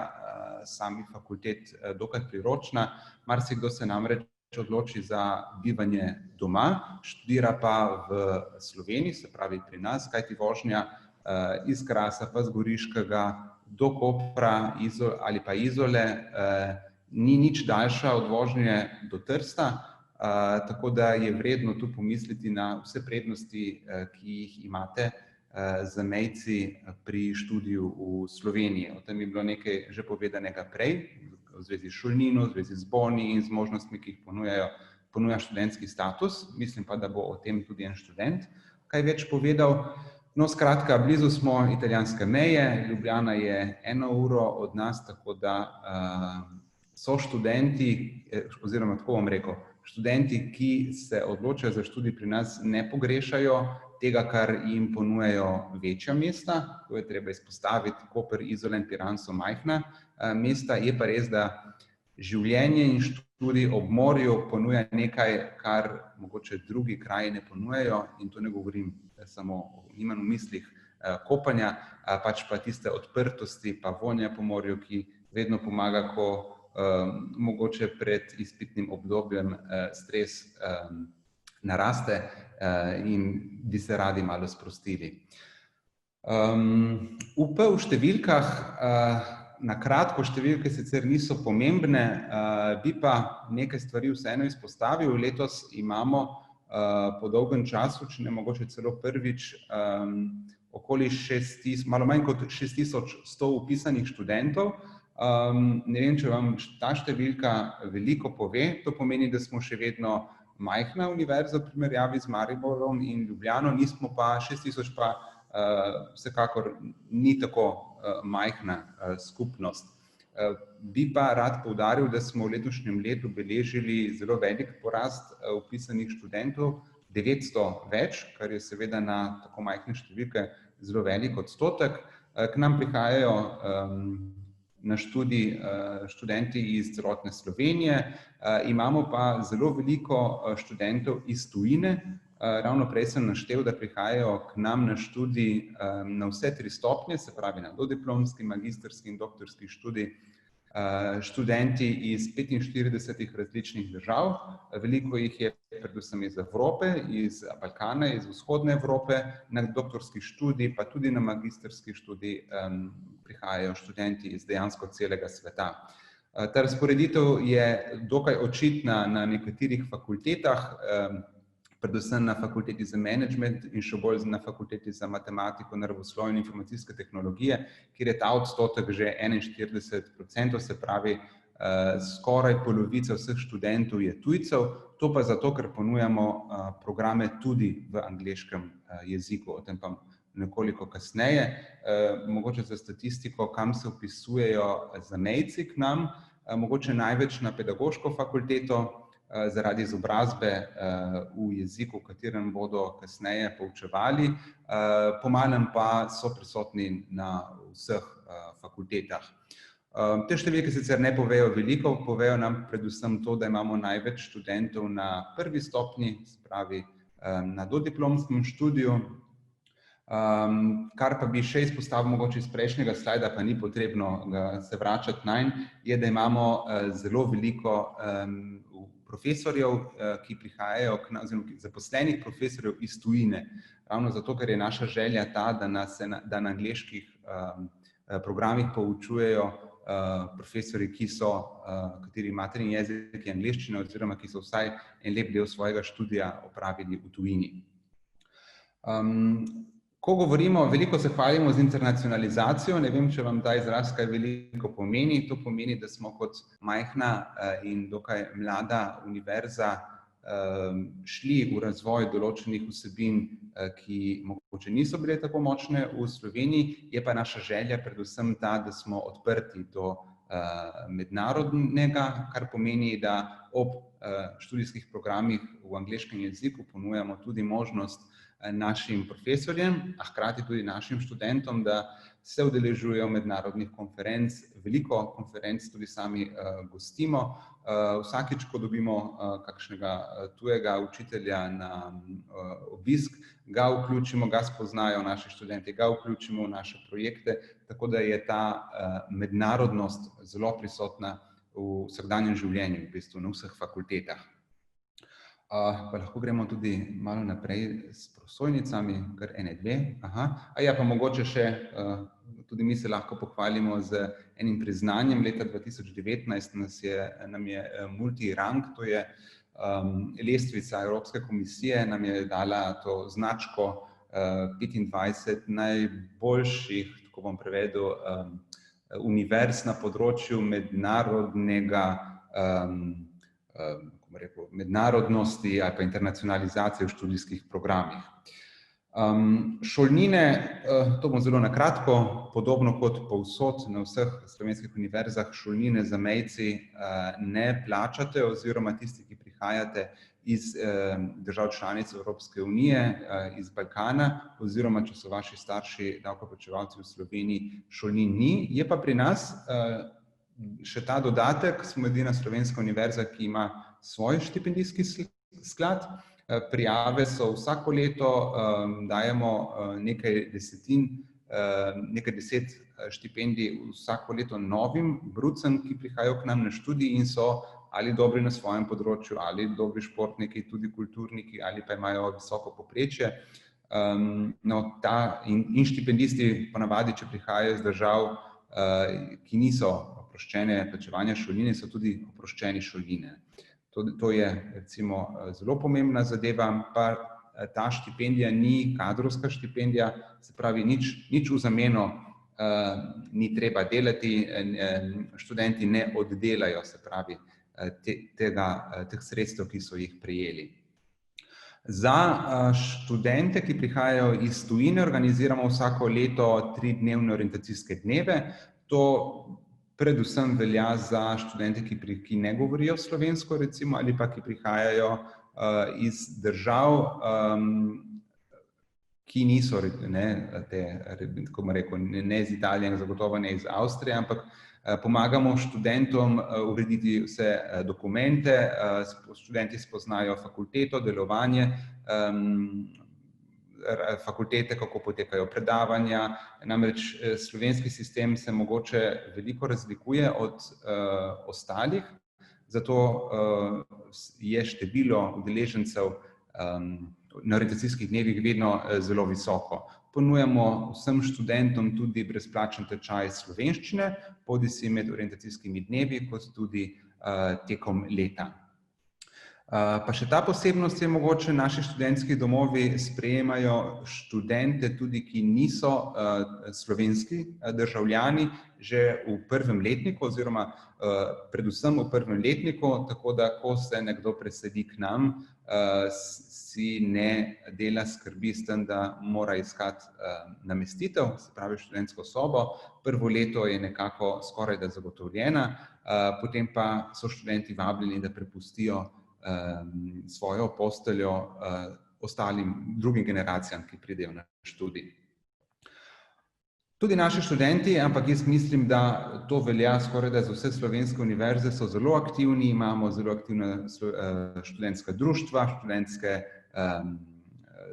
Speaker 4: samih fakultet dokaj priročna. Marsikdo se namreč odloči za bivanje doma, študira pa v Sloveniji, se pravi pri nas, kajti vožnja iz Krasa pa z Goriškega do Kopra ali pa Izole ni nič daljša od vožnje do Trsta, tako da je vredno tu pomisliti na vse prednosti, ki jih imate zamejci pri študiju v Sloveniji. O tem je bilo nekaj že povedanega prej, v zvezi s šolnino, v zvezi z boni in z možnostmi, ki jih ponuja študentski status. Mislim pa, da bo o tem tudi en študent kaj več povedal. No, skratka, blizu smo italijanske meje, Ljubljana je 1 uro od nas, tako da so študenti, oziroma tako bom rekel, študenti, ki se odločajo za študij pri nas, ne pogrešajo tega, kar jim ponujajo večja mesta. To je treba izpostaviti, Koper, Izola in Piran so majhna mesta. Je pa res, da življenje in študij ob morju ponuja nekaj, kar mogoče drugi kraji ne ponujajo, in to ne govorim samo, nimam v mislih kopanja, pač pa tiste odprtosti, pa vonja po morju, ki vedno pomaga, ko mogoče pred izpitnim obdobjem stres naraste in bi se radi malo sprostili. UP v številkah, na kratko, številke sicer niso pomembne, bi pa nekaj stvari vseeno izpostavil. Letos imamo po dolgem času, če ne mogoče celo prvič, okoli malo manj kot 6100 upisanih študentov. Ne vem, če vam ta številka veliko pove. To pomeni, da smo še vedno majhna univerza v primerjavi z Mariborom in Ljubljano, nismo pa 6000 pa vsekakor ni tako majhna skupnost. Bi pa rad poudaril, da smo v letošnjem letu beležili zelo velik porast vpisanih študentov, 900 več, kar je seveda na tako majhne številke zelo velik odstotek. K nam prihajajo na študij študenti iz celotne Slovenije, imamo pa zelo veliko študentov iz tujine. Ravno prej sem naštel, da prihajajo k nam na študij na vse 3 stopnje, se pravi na dodiplomski, magistrski in doktorski študij, študenti iz 45 različnih držav. Veliko jih je predvsem iz Evrope, iz Balkana, iz vzhodne Evrope. Na doktorski študij, pa tudi na magistrski študij prihajajo študenti iz dejansko celega sveta. Ta razporeditev je dokaj očitna na nekaterih fakultetah, predvsem na fakulteti za management in še bolj na fakulteti za matematiko, naravoslovje in informacijske tehnologije, kjer je ta odstotek že 41%, se pravi, skoraj polovica vseh študentov je tujcev. To pa zato, ker ponujamo programe tudi v angleškem jeziku, o tem pa nekoliko kasneje. Mogoče za statistiko, kam se vpisujejo zamejci k nam, mogoče največ na pedagoško fakulteto, zaradi izobrazbe v jeziku, v katerem bodo kasneje poučevali, po malem pa so prisotni na vseh fakultetah. Te številke sicer ne povejo veliko, povejo nam predvsem to, da imamo največ študentov na prvi stopnji, se pravi na dodiplomskem študiju. Kar pa bi še izpostavil mogoče iz prejšnjega slajda, pa ni potrebno se vračati nanj, je, da imamo zelo veliko profesorjev, ki prihajajo k nam, oziroma zaposlenih profesorjev iz tujine. Ravno zato, ker je naša želja ta, da na angleških programih poučujejo profesorji, kateri materin jezik je angleščina, oziroma ki so vsaj en lep del svojega študija opravili v tujini. Ko govorimo, veliko se hvalimo z internacionalizacijo, ne vem, če vam ta izraz kaj veliko pomeni. To pomeni, da smo kot majhna in dokaj mlada univerza šli v razvoj določenih vsebin, ki mogoče niso bile tako močne v Sloveniji. Je pa naša želja predvsem ta, da smo odprti do mednarodnega, kar pomeni, da ob študijskih programih v angleškem jeziku ponujamo tudi možnost našim profesorjem, a hkrati tudi našim študentom, da se udeležujejo mednarodnih konferenc. Veliko konferenc tudi sami gostimo. Vsakič, ko dobimo kakšnega tujega učitelja na obisk, ga vključimo, ga spoznajo naši študenti, ga vključimo v naše projekte, tako da je ta mednarodnost zelo prisotna v vsakdanjem življenju, v bistvu na vseh fakultetah. Pa lahko gremo tudi malo naprej s prosojnicami, kar ene, dve. Ja, pa mogoče še, tudi mi se lahko pohvalimo z enim priznanjem. Leta 2019 nam je Multirang, to je lestvica Evropske komisije, nam je dala to značko 25 najboljših, tako bom prevedel, univerz na področju mednarodnosti ali pa internacionalizacije v študijskih programih. Šolnine, to bom zelo na kratko, podobno kot povsod na vseh slovenskih univerzah, šolnine zamejci ne plačate oziroma tisti, ki prihajate iz držav članic Evropske unije, iz Balkana, oziroma če so vaši starši davkoplačevalci v Sloveniji, šolnin ni. Je pa pri nas še ta dodatek, smo edina slovenska univerza, ki ima svoj štipendijski sklad. Prijave so vsako leto, dajemo nekaj deset štipendij vsako leto novim brucem, ki prihajajo k nam na študij in so ali dobri na svojem področju, ali dobri športniki, tudi kulturniki, ali pa imajo visoko povprečje. In štipendisti ponavadi, če prihajajo iz držav, ki niso oproščene plačevanja šolnine, so tudi oproščeni šolnine. To je recimo zelo pomembna zadeva, pa ta štipendija ni kadrovska štipendija, se pravi nič v zameno ni treba delati, študenti ne oddelajo, se pravi teh sredstev, ki so jih prejeli. Za študente, ki prihajajo iz tujine, organiziramo vsako leto 3-dnevne orientacijske dneve. To predvsem velja za študente, ki ne govorijo slovensko, recimo, ali pa ki prihajajo iz držav, ki niso, tako bom rekel, ne iz Italije, zagotovo ne iz Avstrije, ampak pomagamo študentom urediti vse dokumente, študenti spoznajo fakulteto, delovanje fakultete, kako potekajo predavanja. Namreč slovenski sistem se mogoče veliko razlikuje od ostalih, zato je število udeležencev na orientacijskih dnevih vedno zelo visoko. Ponujamo vsem študentom tudi brezplačen tečaj slovenščine, bodisi med orientacijskimi dnevi, kot tudi tekom leta. Pa še ta posebnost je mogoče, naši študentski domovi sprejemajo študente tudi, ki niso slovenski državljani, že v prvem letniku oziroma predvsem v prvem letniku, tako da, ko se nekdo presedi k nam, si ne dela skrbi s tem, da mora iskati namestitev, se pravi študentsko sobo. Prvo leto je nekako skorajda zagotovljena, potem pa so študenti vabljeni, da prepustijo svojo posteljo ostalim drugim generacijam, ki pridejo na študij. Tudi naši študenti, ampak jaz mislim, da to velja skorajda za vse slovenske univerze, so zelo aktivni, imamo zelo aktivna študentska društva, študentske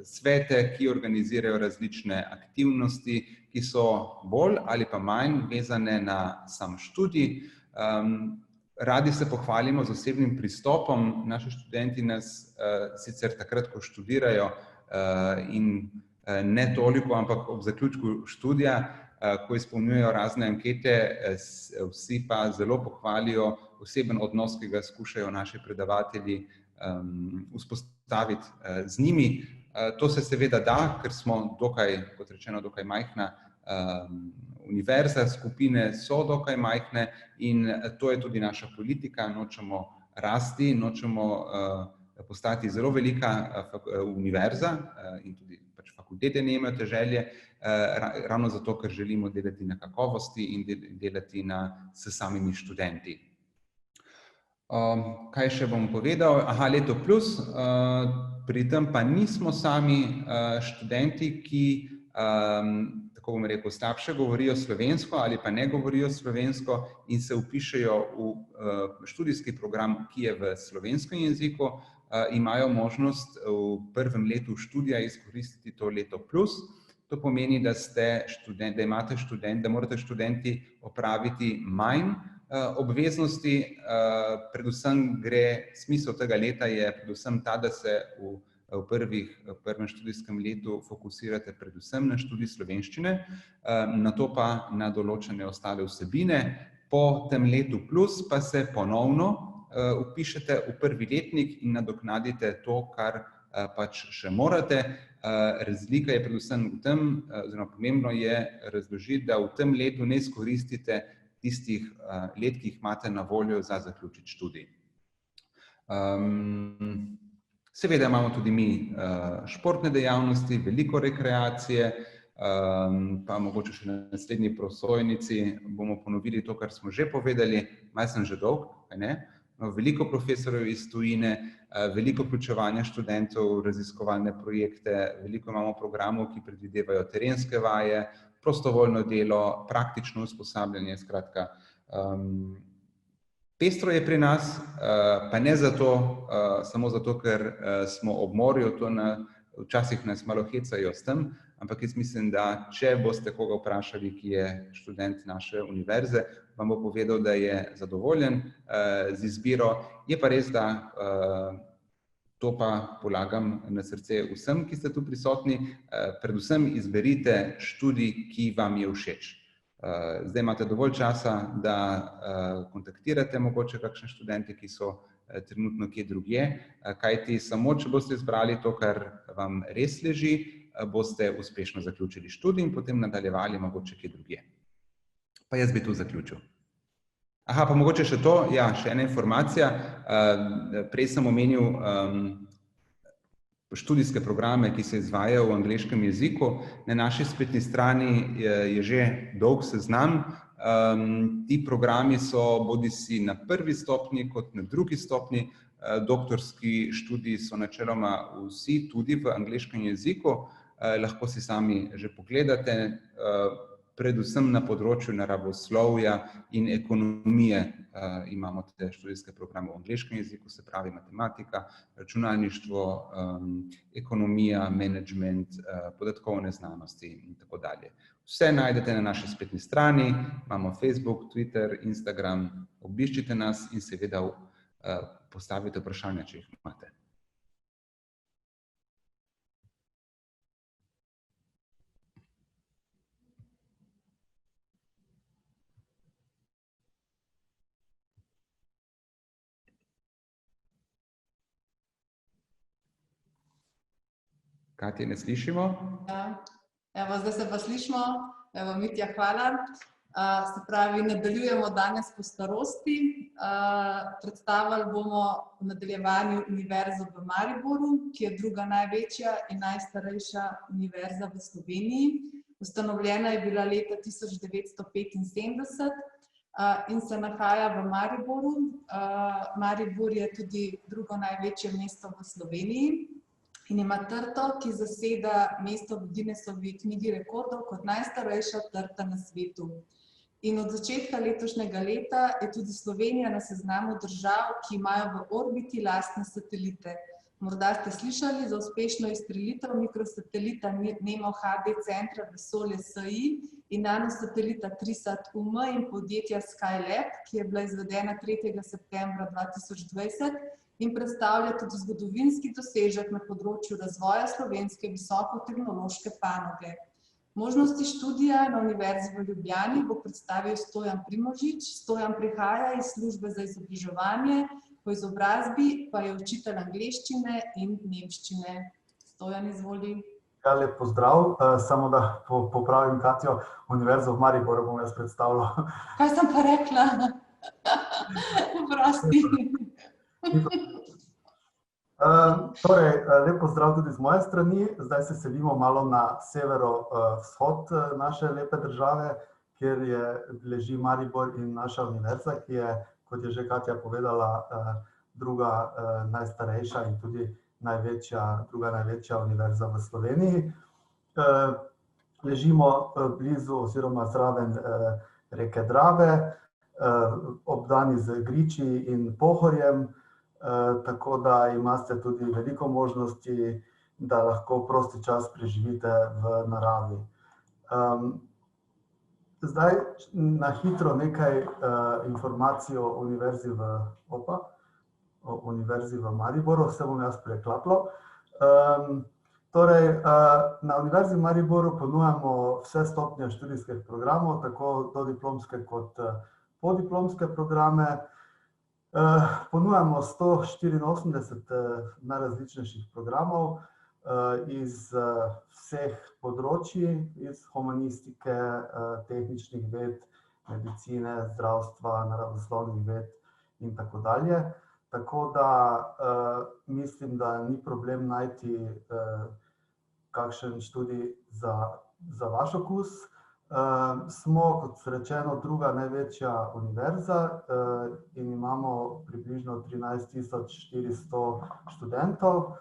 Speaker 4: svete, ki organizirajo različne aktivnosti, ki so bolj ali pa manj vezane na sam študij. Radi se pohvalimo z osebnim pristopom. Naši študenti nas sicer takrat, ko študirajo in ne toliko, ampak ob zaključku študija, ko izpolnjujejo razne ankete, vsi pa zelo pohvalijo oseben odnos, ki ga skušajo naši predavatelji vzpostaviti z njimi. To se seveda da, ker smo dokaj, kot rečeno, dokaj majhna univerza, skupine so dokaj majhne in to je tudi naša politika, nočemo rasti, nočemo postati zelo velika univerza in tudi fakultete nimajo te želje, ravno zato, ker želimo delati na kakovosti in delati s samimi študenti. Kaj še bom povedal? Leto plus, pri tem pa nismo sami študenti, ki tako bom rekel, slabše govorijo slovensko ali pa ne govorijo slovensko in se vpišejo v študijski program, ki je v slovenskem jeziku, imajo možnost v prvem letu študija izkoristiti to leto plus. To pomeni, da morate študenti opraviti manj obveznosti, predvsem smisel tega leta je predvsem ta, da se v prvem študijskem letu fokusirate predvsem na študij slovenščine, nato pa na določene ostale vsebine. Po tem letu plus pa se ponovno vpišete v prvi letnik in nadoknadite to, kar pač še morate. Razlika je predvsem v tem, oziroma pomembno je razložiti, da v tem letu ne izkoristite tistih let, ki jih imate na voljo za zaključiti študij. Seveda imamo tudi mi športne dejavnosti, veliko rekreacije, pa mogoče še na naslednji prosojnici bomo ponovili to, kar smo že povedali, malo sem že dolg, ne? Veliko profesorjev iz tujine, veliko vključevanja študentov v raziskovalne projekte, veliko imamo programov, ki predvidevajo terenske vaje, prostovoljno delo, praktično usposabljanje, skratka. Pestro je pri nas, pa ne zato, samo zato, ker smo ob morju, včasih nas malo hecajo s tem, ampak jaz mislim, da če boste koga vprašali, ki je študent naše univerze, vam bo povedal, da je zadovoljen z izbiro. Je pa res, da to pa polagam na srce vsem, ki ste tu prisotni, predvsem izberite študij, ki vam je všeč. Zdaj imate dovolj časa, da kontaktirate mogoče kakšne študente, ki so trenutno kje drugje, kajti samo, če boste izbrali to, kar vam res leži, boste uspešno zaključili študij in potem nadaljevali mogoče kje drugje. Pa jaz bi tu zaključil. Aha, pa mogoče še to, ja, še ena informacija. Prej sem omenil študijske programe, ki se izvajajo v angleškem jeziku. Na naši spletni strani je že dolg seznam. Ti programi so bodisi na prvi stopnji kot na drugi stopnji. Doktorski študiji so načeloma vsi tudi v angleškem jeziku. Lahko si sami že pogledate, predvsem na področju naravoslovja in ekonomije imamo te študijske programe v angleškem jeziku, se pravi matematika, računalništvo, ekonomija, menedžment, podatkovne znanosti in tako dalje. Vse najdete na naši spletni strani, imamo Facebook, Twitter, Instagram, obiščite nas in seveda postavite vprašanja, če jih imate. Katja, ne slišimo?
Speaker 1: Evo, zdaj se pa slišimo. Evo, Mitja, hvala. Se pravi, nadaljujemo danes po starosti. Predstavili bomo v nadaljevanju Univerzo v Mariboru, ki je druga največja in najstarejša univerza v Sloveniji. Ustanovljena je bila leta 1975 in se nahaja v Mariboru. Maribor je tudi drugo največje mesto v Sloveniji in ima trto, ki zaseda mesto v Guinnessovi knjigi rekordov kot najstarejša trta na svetu. In od začetka letošnjega leta je tudi Slovenija na seznamu držav, ki imajo v orbiti lastne satelite. Morda ste slišali za uspešno izstrelitev mikrosatelita Nemo HD centra vesolje SI in nanosatelita Trisat-UM in podjetja Skylab, ki je bila izvedena 3. septembra 2020 in predstavlja tudi zgodovinski dosežek na področju razvoja slovenske visokotehnološke panoge. Možnosti študija na Univerzi v Ljubljani bo predstavil Stojan Primožič. Stojan prihaja iz službe za izobraževanje, po izobrazbi pa je učitelj angleščine in nemščine. Stojan, izvoli.
Speaker 5: Ja, lep pozdrav. Samo da popravim Katjo, Univerzo v Mariboru bom jaz predstavljal.
Speaker 1: Kaj sem pa rekla? Prosti.
Speaker 5: Torej, lep pozdrav tudi z moje strani. Zdaj se selimo malo na severo-vzhod naše lepe države, kjer leži Maribor in naša univerza, ki je, kot je že Katja povedala, druga najstarejša in tudi druga največja univerza v Sloveniji. Ležimo blizu oziroma zraven reke Drave, obdani z griči in pohorjem, tako da imate tudi veliko možnosti, da lahko prosti čas preživite v naravi. Zdaj na hitro nekaj informacij o Univerzi v Mariboru, vse bom jaz preklapljal. Torej, na Univerzi v Mariboru ponujamo vse stopnje študijskih programov, tako dodiplomske kot podiplomske programe. Ponujamo 184 najrazličnejših programov iz vseh področji, iz humanistike, tehničnih ved, medicine, zdravstva, naravoslovnih ved in tako dalje. Tako da mislim, da ni problem najti kakšen študij za vaš okus. Smo, kot rečeno, druga največja univerza in imamo približno 13.400 študentov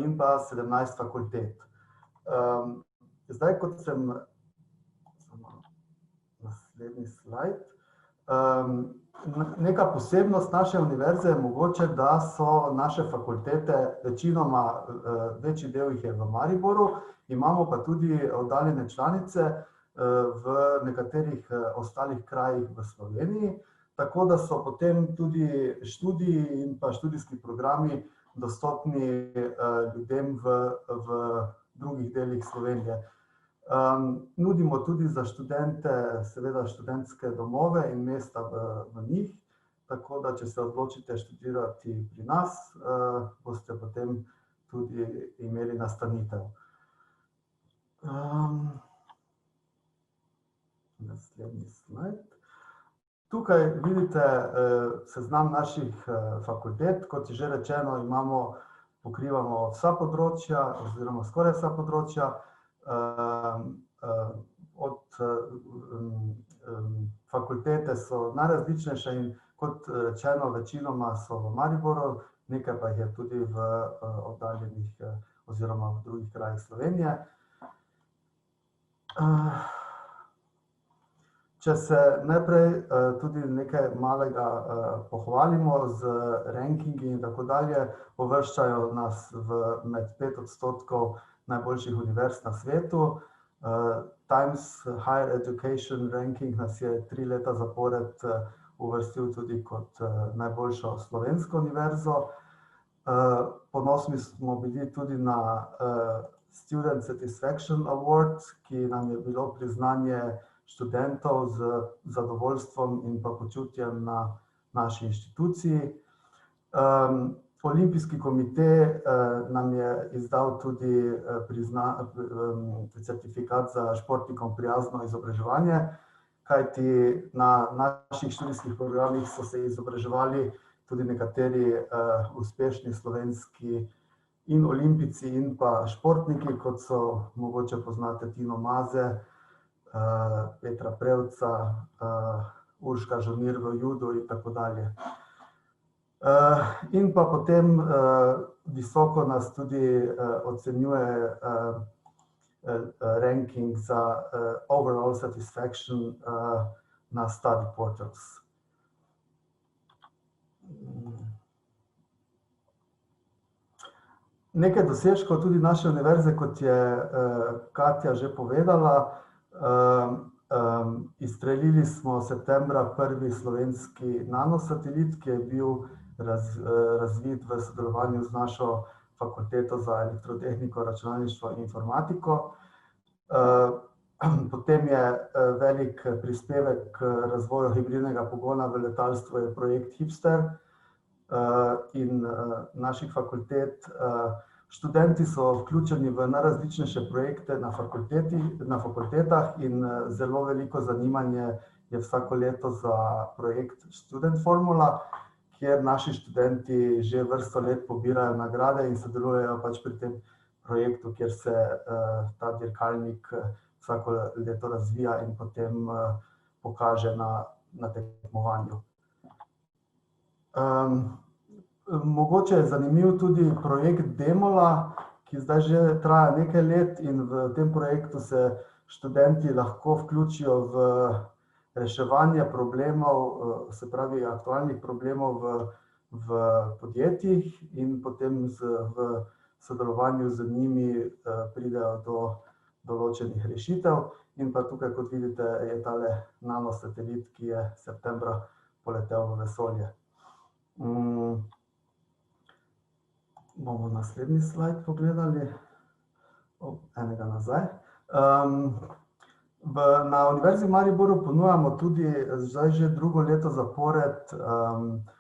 Speaker 5: in pa 17 fakultet. Zdaj, kot sem, naslednji slajd, neka posebnost naše univerze je mogoče, da so naše fakultete večinoma, večji del jih je v Mariboru, imamo pa tudi oddaljene članice v nekaterih ostalih krajih v Sloveniji, tako da so potem tudi študiji in pa študijski programi dostopni ljudem v drugih delih Slovenije. Nudimo tudi za študente seveda študentske domove in mesta v njih, tako da če se odločite študirati pri nas, boste potem tudi imeli nastanitev. Naslednji slajd. Tukaj vidite seznam naših fakultet. Kot je že rečeno, pokrivamo vsa področja oziroma skoraj vsa področja. Od fakultete so najrazličnejše in kot rečeno, večinoma so v Mariboru, nekaj pa jih je tudi v oddaljenih oziroma v drugih krajih Slovenije. Če se najprej tudi nekaj malega pohvalimo z rankingi in tako dalje, uvrščajo nas med 5% najboljših univerz na svetu. Times Higher Education Ranking nas je 3 leta zapored uvrstil tudi kot najboljšo slovensko univerzo. Ponosni smo bili tudi na Student Satisfaction Award, ki nam je bilo priznanje študentov z zadovoljstvom in pa počutjem na naši inštituciji. Olimpijski komite nam je izdal tudi certifikat za športnikom prijazno izobraževanje, kajti na naših študijskih programih so se izobraževali tudi nekateri uspešni slovenski in olimpijci in pa športniki, kot so, mogoče poznate, Tino Maze, Petra Prevca, Urška Žolnir v judu in tako dalje. In pa potem visoko nas tudi ocenjuje ranking za overall satisfaction na Study Portals. Nekaj dosežkov tudi naše univerze, kot je Katja že povedala. Izstrelili smo septembra prvi slovenski nanosatelit, ki je bil razvit v sodelovanju z našo fakulteto za elektrotehniko, računalništvo in informatiko. Potem je velik prispevek k razvoju hibridnega pogona v letalstvu je projekt Hipster in naših fakultet. Študenti so vključeni v najrazličnejše projekte na fakultetah in zelo veliko zanimanje je vsako leto za projekt Student Formula, kjer naši študenti že vrsto let pobirajo nagrade in sodelujejo pač pri tem projektu, kjer se ta dirkalnik vsako leto razvija in potem pokaže na tekmovanju. Mogoče je zanimiv tudi projekt Demola, ki zdaj že traja nekaj let in v tem projektu se študenti lahko vključijo v reševanje problemov, se pravi aktualnih problemov v podjetjih in potem v sodelovanju z njimi pridejo do določenih rešitev. In pa tukaj, kot vidite, je tale nanosatelit, ki je septembra poletel v vesolje. Bomo naslednji slajd pogledali. Enega nazaj. Na Univerzi v Mariboru ponujamo tudi zdaj že drugo leto zapored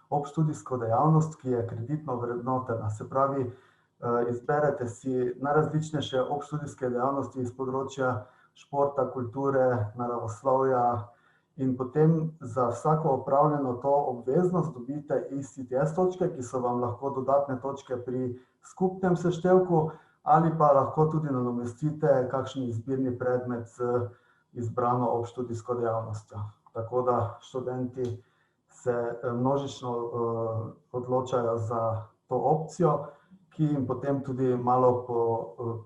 Speaker 5: obštudijsko dejavnost, ki je kreditno vrednotena. Se pravi, izberete si najrazličnejše obštudijske dejavnosti iz področja športa, kulture, naravoslovja in potem za vsako opravljeno to obveznost dobite ICTS točke, ki so vam lahko dodatne točke pri skupnem seštevku, ali pa lahko tudi nadomestite kakšen izbirni predmet z izbrano obštudijsko dejavnostjo. Tako da študenti se množično odločajo za to opcijo, ki jim potem tudi malo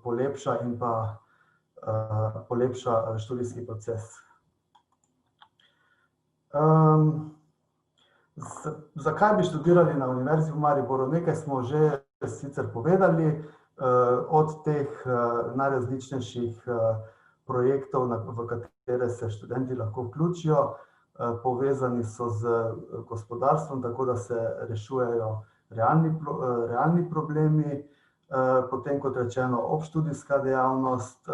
Speaker 5: polepša in pa polepša študijski proces. Zakaj bi študirali na Univerzi v Mariboru? Nekaj smo že sicer povedali, od teh najrazličnejših projektov, v katere se študenti lahko vključijo, povezani so z gospodarstvom, tako da se rešujejo realni problemi, potem kot rečeno obštudijska dejavnost,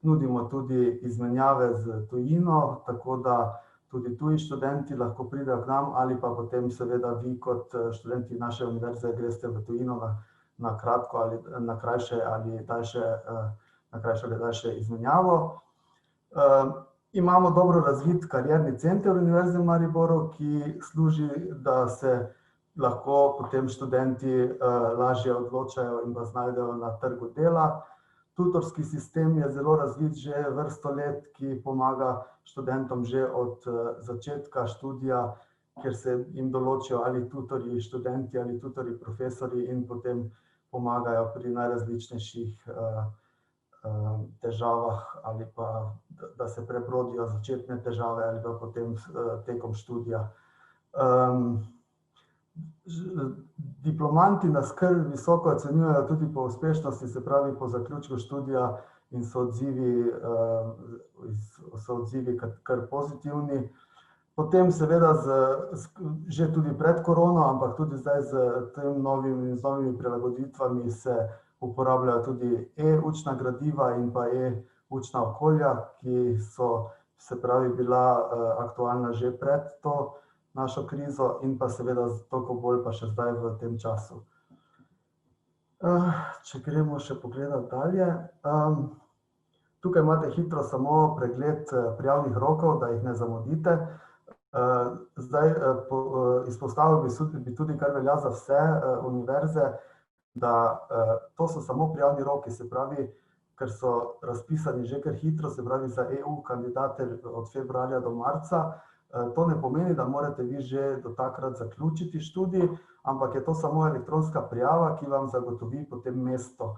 Speaker 5: nudimo tudi izmenjave z tujino, tako da tudi tuji študenti lahko pridejo k nam, ali pa potem seveda vi kot študenti naše univerze greste v tujino na kratko ali na krajše ali daljše izmenjavo. Imamo dobro razvit karierni center Univerze v Mariboru, ki služi, da se lahko potem študenti lažje odločajo in pa znajdejo na trgu dela. Tutorski sistem je zelo razvit že vrsto let, ki pomaga študentom že od začetka študija, kjer se jim določijo ali tutorji študenti ali tutorji profesorji in potem pomagajo pri najrazličnejših težavah ali pa da se prebrodijo začetne težave ali pa potem tekom študija. Diplomanti nas kar visoko ocenjujejo tudi po uspešnosti, se pravi po zaključku študija, in so odzivi kar pozitivni. Potem seveda že tudi pred korono, ampak tudi zdaj z novimi prilagoditvami se uporabljajo tudi e-učna gradiva in pa e-učna okolja, ki so, se pravi, bila aktualna že pred to našo krizo in pa seveda toliko bolj pa še zdaj v tem času. Če gremo še pogledati dalje. Tukaj imate hitro samo pregled prijavnih rokov, da jih ne zamudite. Zdaj izpostavil bi tudi, kar velja za vse univerze, da to so samo prijavni roki, se pravi, ker so razpisani že kar hitro, se pravi za EU kandidate od februarja do marca. To ne pomeni, da morate vi že do takrat zaključiti študij, ampak je to samo elektronska prijava, ki vam zagotovi potem mesto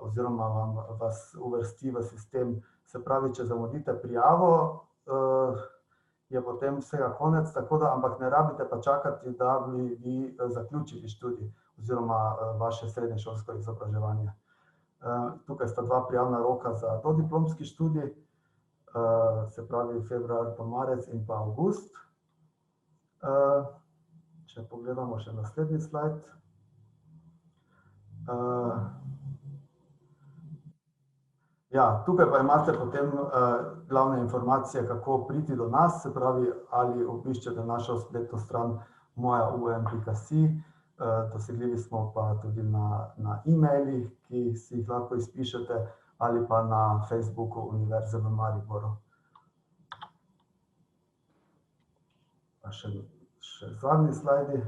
Speaker 5: oziroma vas uvrsti v sistem. Se pravi, če zamudite prijavo, je potem vsega konec, tako da, ampak ne rabite pa čakati, da bi vi zaključili študij oziroma vaše srednješolsko izobraževanje. Tukaj sta dva prijavna roka za dodiplomski študij, se pravi februar pa marec in pa avgust. Če pogledamo še naslednji slajd. Ja, tukaj pa imate potem glavne informacije, kako priti do nas, se pravi, ali obiščete našo spletno stran mojaum.si, dosegljivi smo pa tudi na e-mailih, ki si jih lahko izpišete, ali pa na Facebooku Univerze v Mariboru. Pa še zadnji slajdi.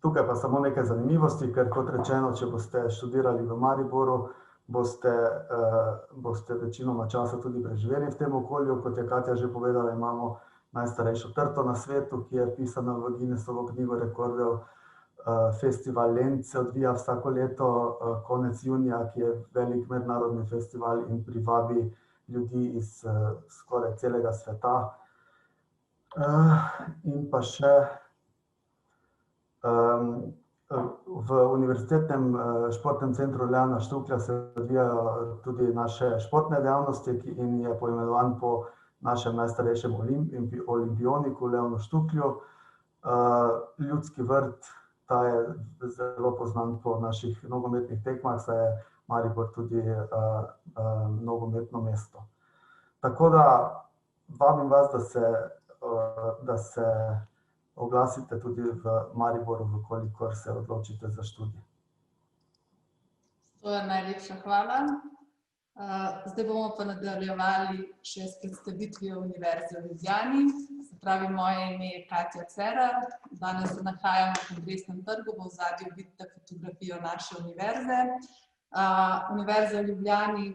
Speaker 5: Tukaj pa samo nekaj zanimivosti, ker kot rečeno, če boste študirali v Mariboru, boste večinoma časa tudi preživeli v tem okolju. Kot je Katja že povedala, imamo najstarejšo trto na svetu, ki je vpisana v Guinnessovo knjigo rekordov. Festival Lent se odvija vsako leto konec junija, ki je velik mednarodni festival in privabi ljudi iz skoraj celega sveta. In pa še v Univerzitetnem športnem centru Leona Štuklja se odvijajo tudi naše športne dejavnosti in je poimenovan po našem najstarejšem olimpioniku Leonu Štuklju. Ljudski vrt, ta je zelo poznan po naših nogometnih tekmah, saj je Maribor tudi nogometno mesto. Tako da vabim vas, da se oglasite tudi v Mariboru, vkolikor se odločite za študij.
Speaker 1: Stojan, najlepša hvala. Zdaj bomo pa nadaljevali še s predstavitvijo Univerze v Ljubljani. Se pravi, moje ime je Katja Cerar. Danes se nahajamo v Kongresnem trgu, v ozadju vidite fotografijo naše univerze. Univerza v Ljubljani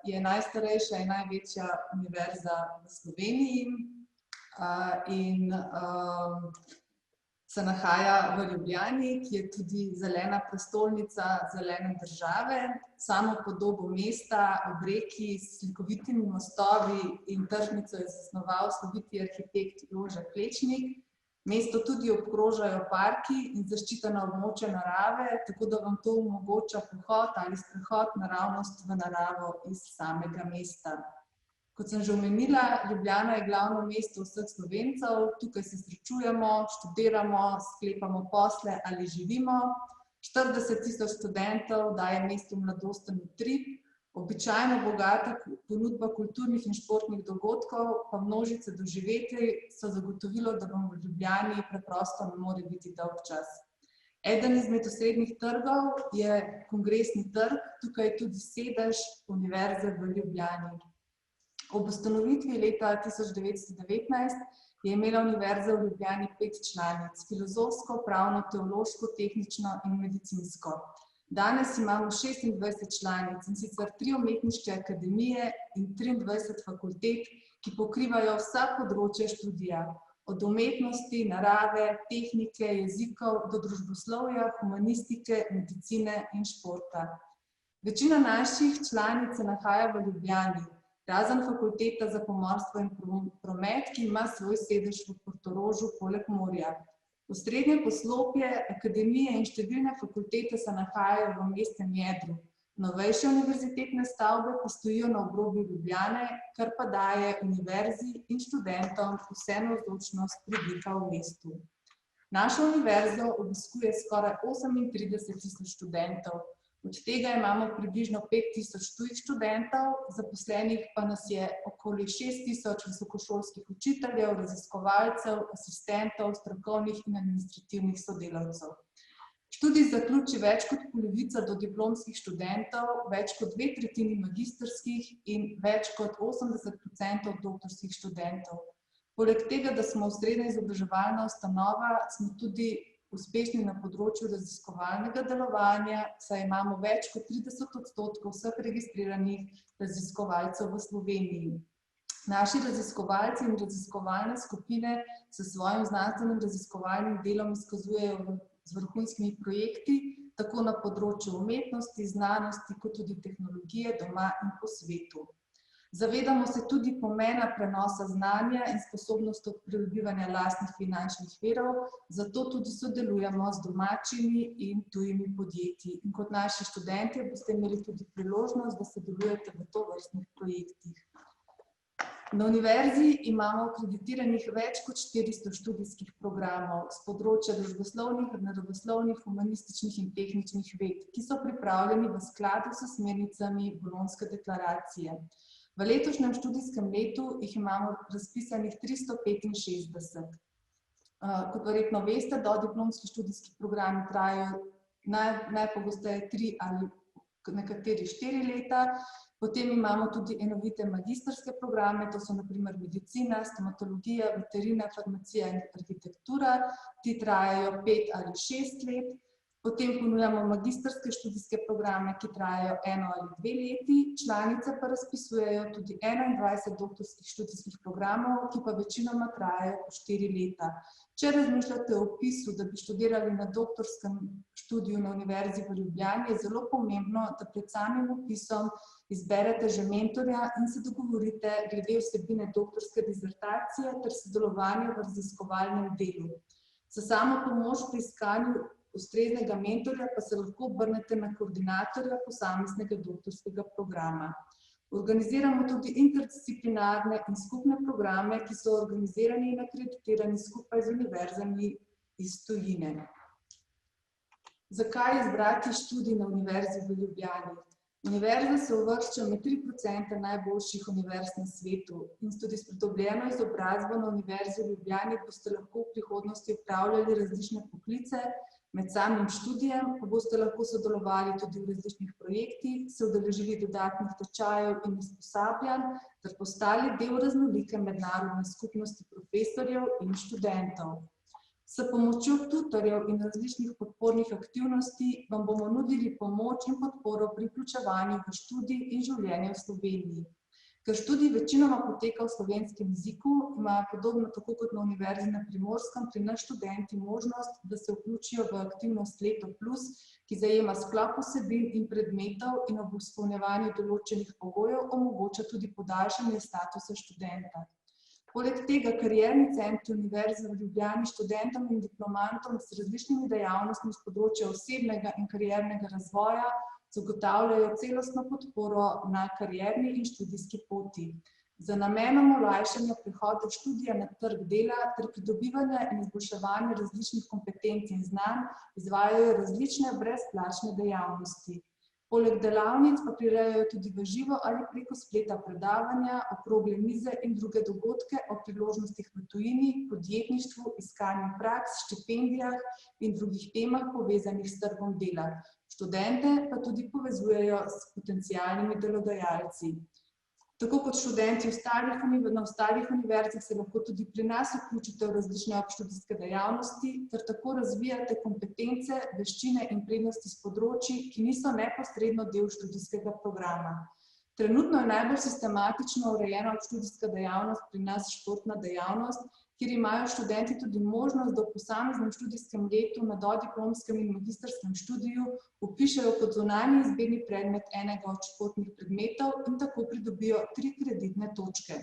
Speaker 1: je najstarejša in največja univerza v Sloveniji in se nahaja v Ljubljani, ki je tudi zelena prestolnica zelene države. Samo podobo mesta ob reki s slikovitimi mostovi in tržnico je zasnoval sloviti arhitekt Jože Plečnik. Mesto tudi obkrožajo parki in zaščitena območja narave, tako da vam to omogoča pohod ali sprehod naravnost v naravo iz samega mesta. Kot sem že omenila, Ljubljana je glavno mesto vseh Slovencev. Tukaj se srečujemo, študiramo, sklepamo posle ali živimo. 40 000 študentov daje mestu mladosten utrip, običajno bogata ponudba kulturnih in športnih dogodkov, pa množice doživetij so zagotovilo, da vam v Ljubljani preprosto ne more biti dolgčas. Eden izmed osrednjih trgov je Kongresni trg, tukaj je tudi sedež Univerze v Ljubljani. Ob ustanovitvi leta 1919 je imela Univerza v Ljubljani 5 članic, filozofsko, pravno, teološko, tehnično in medicinsko. Danes imamo 26 članic, in sicer 3 umetniške akademije in 23 fakultet, ki pokrivajo vsa področja študija, od umetnosti, narave, tehnike, jezikov do družboslovja, humanistike, medicine in športa. Večina naših članic se nahaja v Ljubljani, razen Fakulteta za pomorstvo in promet, ki ima svoj sedež v Portorožu poleg morja. Osrednje poslopje, akademije in številne fakultete se nahajajo v mestnem jedru. Novejše univerzitetne stavbe pa stojijo na obrobju Ljubljane, kar pa daje univerzi in študentom vse navzočnost pridiha v mestu. Našo univerzo obiskuje skoraj 38 000 študentov. Od tega imamo približno 5000 tujih študentov, zaposlenih pa nas je okoli 6000 visokošolskih učiteljev, raziskovalcev, asistentov, strokovnih in administrativnih sodelavcev. Študij zaključi več kot polovica dodiplomskih študentov, več kot 2/3 magistrskih in več kot 80% doktorskih študentov. Poleg tega, da smo srednja izobraževalna ustanova, smo tudi uspešni na področju raziskovalnega delovanja, saj imamo več kot 30% vseh registriranih raziskovalcev v Sloveniji. Naši raziskovalci in raziskovalne skupine se svojim znanstvenim raziskovalnim delom izkazujejo z vrhunskimi projekti, tako na področju umetnosti, znanosti, kot tudi tehnologije doma in po svetu. Zavedamo se tudi pomena prenosa znanja in sposobnosti pridobivanja lastnih finančnih virov, zato tudi sodelujemo z domačimi in tujimi podjetji. In kot naši študentje boste imeli tudi priložnost, da sodelujete v tovrstnih projektih. Na univerzi imamo akreditiranih več kot 400 študijskih programov z področja družboslovnih, naravoslovnih, humanističnih in tehničnih ved, ki so pripravljeni v skladu s smernicami Bolonjske deklaracije. V letošnjem študijskem letu jih imamo razpisanih 365. Kot verjetno veste, dodiplomski študijski programi trajajo najpogosteje 3 ali nekateri 4 leta. Potem imamo tudi enovite magistrske programe, to so na primer medicina, stomatologija, veterina, farmacija in arhitektura. Ti trajajo 5 ali 6 let. Potem ponujamo magistrske študijske programe, ki trajajo 1 ali 2 leti. Članice pa razpisujejo tudi 21 doktorskih študijskih programov, ki pa večinoma trajajo po 4 leta. Če razmišljate o vpisu, da bi študirali na doktorskem študiju na Univerzi v Ljubljani, je zelo pomembno, da pred samim vpisom izberete že mentorja in se dogovorite glede vsebine doktorske dizertacije ter sodelovanja v raziskovalnem delu. Za samo pomoč pri iskanju ustreznega mentorja pa se lahko obrnete na koordinatorja posameznega doktorskega programa. Organiziramo tudi interdisciplinarne in skupne programe, ki so organizirani in akreditirani skupaj z univerzami iz tujine. Zakaj izbrati študij na Univerzi v Ljubljani? Univerza se uvršča med 3% najboljših univerz na svetu in tudi s pridobljeno izobrazbo na Univerzi v Ljubljani boste lahko v prihodnosti opravljali različne poklice, Med samim študijem pa boste lahko sodelovali tudi v različnih projektih, se udeležili dodatnih tečajev in usposabljanj ter postali del raznolike mednarodne skupnosti profesorjev in študentov. S pomočjo tutorjev in različnih podpornih aktivnosti vam bomo nudili pomoč in podporo pri vključevanju v študij in življenje v Sloveniji. Ker študij večinoma poteka v slovenskem jeziku, imajo podobno tako kot na Univerzi na Primorskem pri nas študenti možnost, da se vključijo v aktivnost Leto plus, ki zajema sklop vsebin in predmetov in ob izpolnjevanju določenih pogojev omogoča tudi podaljšanje statusa študenta. Poleg tega karierni centri Univerze v Ljubljani študentom in diplomantom s različnimi dejavnostmi s področja osebnega in kariernega razvoja zagotavljajo celostno podporo na karierni in študijski poti. Za namenom olajšanja prehoda študija na trg dela ter pridobivanja in izboljševanja različnih kompetenc in znanj izvajajo različne brezplačne dejavnosti. Poleg delavnic pa prirejajo tudi v živo ali preko spleta predavanja, okrogle mize in druge dogodke o priložnostih v tujini, podjetništvu, iskanju praks, štipendijah in drugih temah povezanih s trgom dela. Študente pa tudi povezujejo s potencialnimi delodajalci. Tako kot študenti na ostalih univerzah se lahko tudi pri nas vključite v različne obštudijske dejavnosti ter tako razvijate kompetence, veščine in prednosti s področji, ki niso neposredno del študijskega programa. Trenutno je najbolj sistematično urejena obštudijska dejavnost pri nas športna dejavnost, kjer imajo študenti tudi možnost, da v posameznem študijskem letu na dodiplomskem in magistrskem študiju vpišejo kot zunanji izbirni predmet enega od športnih predmetov in tako pridobijo 3 kreditne točke.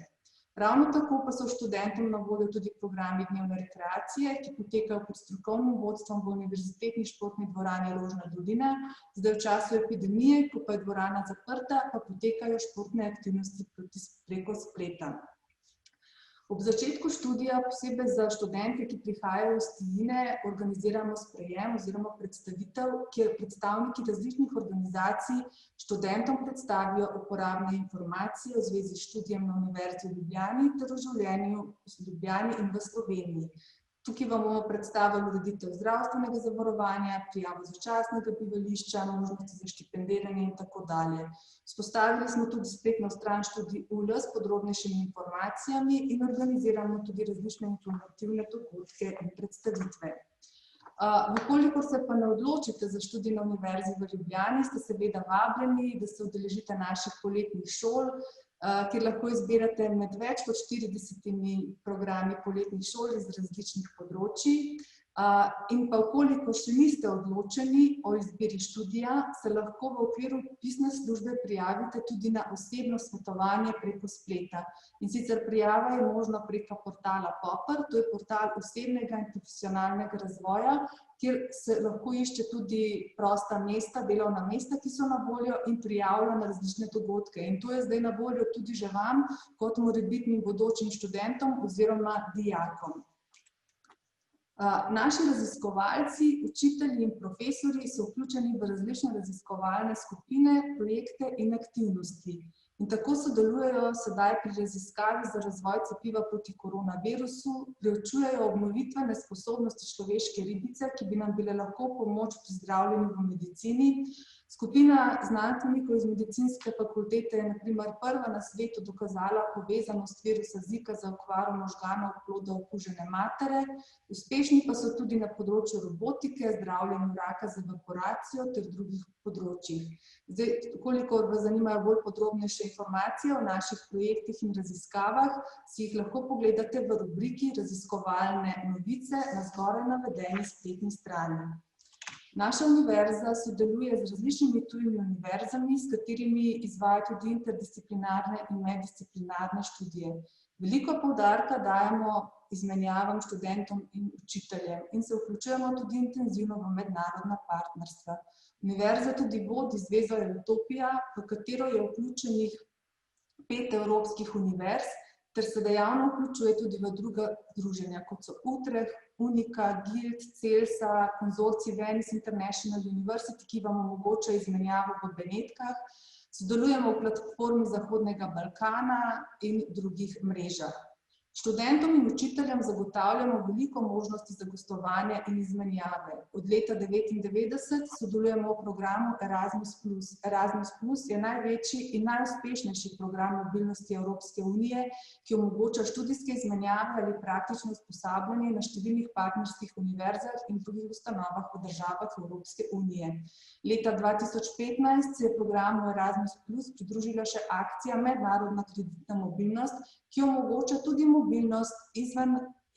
Speaker 1: Ravno tako pa so študentom na voljo tudi programi dnevne rekreacije, ki potekajo pod strokovnim vodstvom v Univerzitetni športni dvorani Rožna dolina. Zdaj v času epidemije, ko pa je dvorana zaprta, pa potekajo športne aktivnosti preko spleta. Ob začetku študija, posebej za študente, ki prihajajo iz tujine, organiziramo sprejem oziroma predstavitev, kjer predstavniki različnih organizacij študentom predstavijo uporabne informacije v zvezi s študijem na Univerzi v Ljubljani ter o življenju v Ljubljani in v Sloveniji. Tukaj vam bomo predstavili ureditev zdravstvenega zavarovanja, prijavo začasnega bivališča, možnosti za štipendiranje in tako dalje. Vzpostavili smo tudi spletno stran Študij UL s podrobnejšimi informacijami in organiziramo tudi različne informativne dogodke in predstavitve. Vkolikor se pa ne odločite za študij na Univerzi v Ljubljani, ste seveda vabljeni, da se udeležite naših poletnih šol, kjer lahko izbirate med več kot 40 programi poletnih šol iz različnih področij. In pa vkoliko še niste odločeni o izbiri študija, se lahko v okviru pisne službe prijavite tudi na osebno svetovanje preko spleta. In sicer prijava je možna preko portala POPR, to je portal osebnega in profesionalnega razvoja, kjer se lahko išče tudi prosta mesta, delovna mesta, ki so na voljo in prijavlja na različne dogodke. In to je zdaj na voljo tudi že vam, kot morebitnim bodočim študentom oziroma dijakom. Naši raziskovalci, učitelji in profesorji so vključeni v različne raziskovalne skupine, projekte in aktivnosti. In tako sodelujejo sedaj pri raziskavi za razvoj cepiva proti koronavirusu, preučujejo obnovitvene sposobnosti človeške ribice, ki bi nam bile lahko pomoč pri zdravljenju v medicini. Skupina znanstvenikov iz medicinske fakultete je na primer prva na svetu dokazala povezanost virusa Zika za okvaro možganov ploda okužene matere. Uspešni pa so tudi na področju robotike, zdravljenju raka z evaporacijo ter drugih področjih. Zdaj, kolikor vas zanimajo bolj podrobnejše informacije o naših projektih in raziskavah, si jih lahko pogledate v rubriki Raziskovalne novice na zgoraj navedeni spletni strani. Naša univerza sodeluje z različnimi tujimi univerzami, s katerimi izvaja tudi interdisciplinarne in meddisciplinarne študije. Veliko poudarka dajemo izmenjavam študentom in učiteljem in se vključujemo tudi intenzivno v mednarodna partnerstva. Univerza tudi vodi zvezo Utopija, v katero je vključenih 5 evropskih univerz, ter se dejavno vključuje tudi v druga združenja, kot so Utrecht, Unica, Guild, Celsa, konzorcij Venice International University, ki vam omogoča izmenjavo v Benetkah. Sodelujemo v platformi Zahodnega Balkana in drugih mrežah. Študentom in učiteljem zagotavljamo veliko možnosti za gostovanje in izmenjave. Od leta 1999 sodelujemo v programu Erasmus+. Erasmus+ je največji in najuspešnejši program mobilnosti Evropske unije, ki omogoča študijske izmenjave ali praktično usposabljanje na številnih partnerskih univerzah in drugih ustanovah v državah Evropske unije. Leta 2015 se je programu Erasmus+ pridružila še akcija Mednarodna kreditna mobilnost, ki omogoča tudi mobilnost izven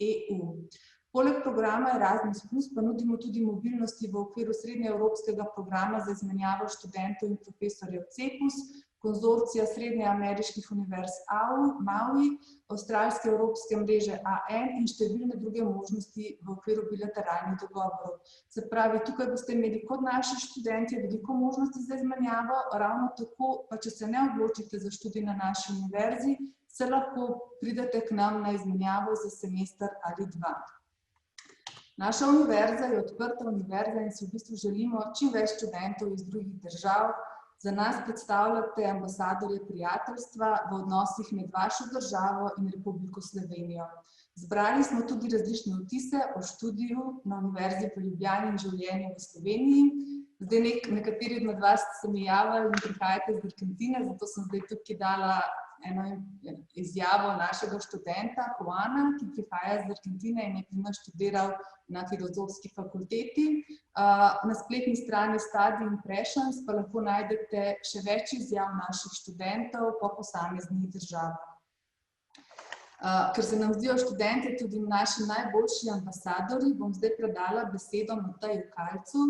Speaker 1: EU. Poleg programa Erasmus+, pa nudimo tudi mobilnosti v okviru srednjeevropskega programa za izmenjavo študentov in profesorjev CEPUS, konzorcija srednjeameriških univerz MAUI, avstralske evropske mreže AN in številne druge možnosti v okviru bilateralnih dogovorov. Se pravi, tukaj boste imeli kot naši študenti veliko možnosti za izmenjavo, ravno tako, pa če se ne odločite za študij na naši univerzi, se lahko pridete k nam na izmenjavo za semester ali dva. Naša univerza je odprta univerza in si v bistvu želimo čim več študentov iz drugih držav. Za nas predstavljate ambasadorje prijateljstva v odnosih med vašo državo in Republiko Slovenijo. Zbrali smo tudi različne vtise o študiju na Univerzi v Ljubljani in življenju v Sloveniji. Zdaj nekateri od vas se mi javljali in prihajate iz Argentine, zato sem zdaj tukaj dala eno izjavo našega študenta, Juana, ki prihaja iz Argentine in je pri nas študiral na Filozofski fakulteti. Na spletni strani Study Impressions pa lahko najdete še več izjav naših študentov po posameznih državah. Ker se nam zdijo študenti tudi naši najboljši ambasadori, bom zdaj predala besedo Mateju Kalcu.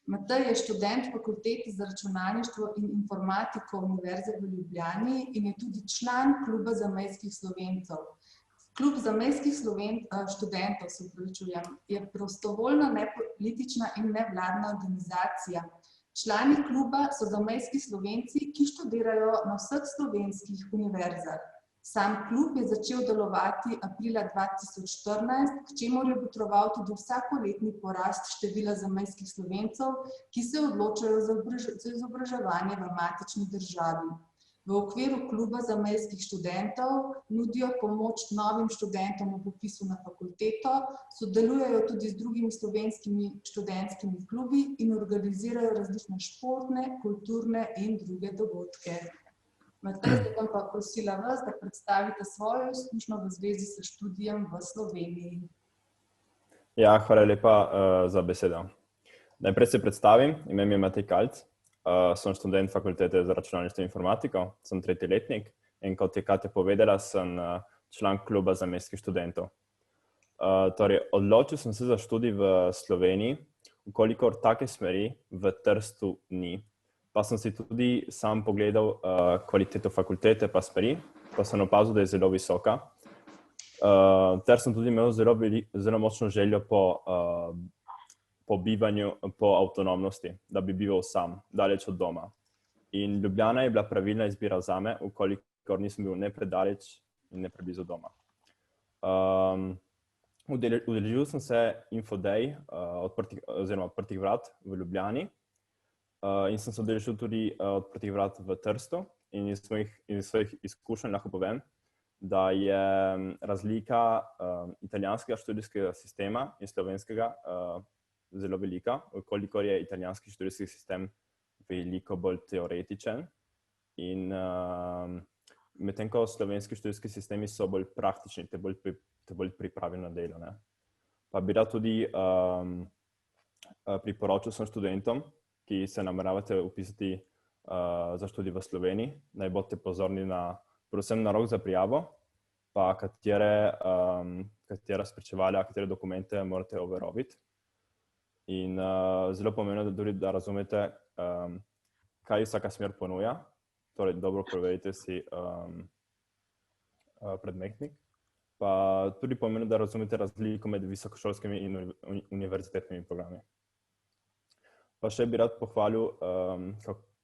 Speaker 1: Matej je študent Fakultete za računalništvo in informatiko Univerze v Ljubljani in je tudi član Kluba zamejskih Slovencev. Klub zamejskih študentov je prostovoljna, nepolitična in nevladna organizacija. Člani kluba so zamejski Slovenci, ki študirajo na vseh slovenskih univerzah. Sam klub je začel delovati aprila 2014, k čemur je botroval tudi vsakoletni porast števila zamejskih Slovencev, ki se odločajo za izobraževanje v matični državi. V okviru kluba zamejskih študentov nudijo pomoč novim študentom ob vpisu na fakulteto, sodelujejo tudi z drugimi slovenskimi študentskimi klubi in organizirajo različne športne, kulturne in druge dogodke. Matej, zdaj bom pa prosila vas, da predstavite svojo izkušnjo v zvezi s študijem v Sloveniji.
Speaker 6: Ja, hvala lepa za besedo. Najprej se predstavim, ime mi je Matej Kalc, sem študent Fakultete za računalništvo in informatiko, sem tretji letnik in kot je Katja povedala, sem član kluba zamejskih študentov. Torej, odločil sem se za študij v Sloveniji, kolikor take smeri v Trstu ni. Pa sem si tudi sam pogledal kvaliteto fakultete pa smeri, pa sem opazil, da je zelo visoka. Ter sem tudi imel zelo močno željo po bivanju, po avtonomnosti, da bi bival sam, daleč od doma. In Ljubljana je bila pravilna izbira zame, ukolikor nisem bil ne predaleč in ne preblizu doma. Udeležil sem se Infodej, odprtih vrat v Ljubljani, in sem se udeležil tudi odprtih vrat v Trstu in iz svojih izkušenj lahko povem, da je razlika italijanskega študijskega sistema in slovenskega zelo velika, kolikor je italijanski študijski sistem veliko bolj teoretičen in medtem ko slovenski študijski sistemi so bolj praktični, te bolj pripravijo na delo. Pa bi rad tudi priporočil sem študentom, ki se nameravate vpisati za študij v Sloveniji, naj boste pozorni predvsem na rok za prijavo, pa katera spričevala, katere dokumente morate overoviti. In zelo pomembno je, da razumete, kaj vsaka smer ponuja, torej dobro preverite si predmetnik, pa tudi pomembno, da razumete razliko med visokošolskimi in univerzitetnimi programi. Pa še bi rad pohvalil,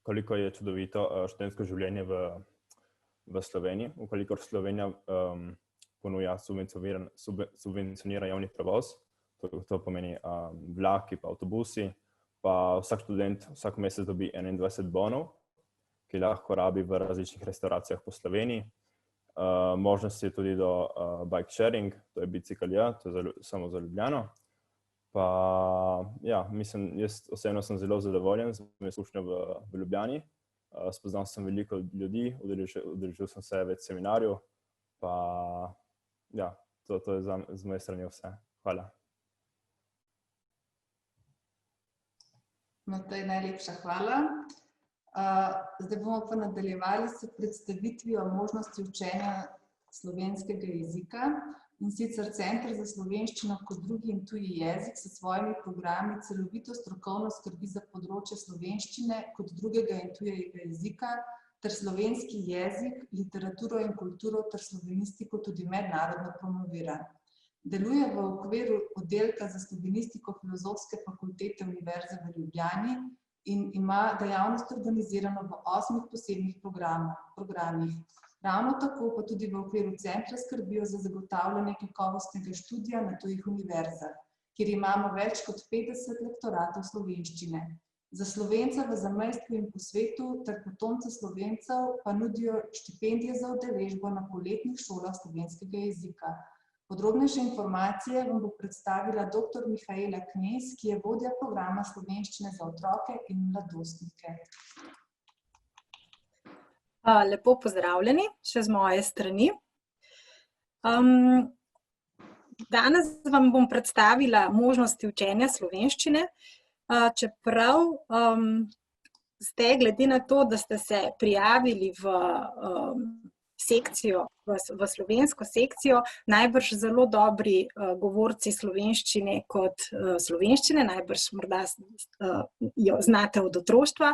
Speaker 6: koliko je čudovito študentsko življenje v Sloveniji, ukolikor Slovenija ponuja subvencionira javni prevoz, to pomeni vlaki pa avtobusi, pa vsak študent vsak mesec dobi 21 bonov, ki lahko rabi v različnih restauracijah po Sloveniji. možnosti tudi do bike sharing, to je Bicikl Ja, to je samo za Ljubljano. Pa ja, mislim, jaz osebno sem zelo zadovoljen z mojo izkušnjo v Ljubljani. Spoznal sem veliko ljudi, udeležil sem se več seminarjev, pa ja, to je z moje strani vse. Hvala.
Speaker 1: Matej, najlepša hvala. Zdaj bomo pa nadaljevali s predstavitvijo možnosti učenja slovenskega jezika. In sicer Center za slovenščino kot drugi in tuji jezik s svojimi programi celovito strokovno skrbi za področje slovenščine kot drugega in tujega jezika ter slovenski jezik, literaturo in kulturo ter slovenistiko tudi mednarodno promovira. Deluje v okviru oddelka za slovenistiko Filozofske fakultete Univerze v Ljubljani in ima dejavnost organizirano v 8 posebnih programih. Ravno tako pa tudi v okviru centra skrbijo za zagotavljanje kakovostnega študija na tujih univerzah, kjer imamo več kot 50 lektoratov slovenščine. Za Slovence v zamejstvu in po svetu ter potomce Slovencev pa nudijo štipendije za udeležbo na poletnih šolah slovenskega jezika. Podrobnejše informacije vam bo predstavila dr. Mihaela Knez, ki je vodja programa slovenščine za otroke in mladostnike.
Speaker 7: Lepo pozdravljeni, še z moje strani. Danes vam bom predstavila možnosti učenja slovenščine, čeprav ste glede na to, da ste se prijavili v sekcijo, v slovensko sekcijo, najbrž zelo dobri govorci slovenščine kot slovenščine, najbrž morda jo znate od otroštva,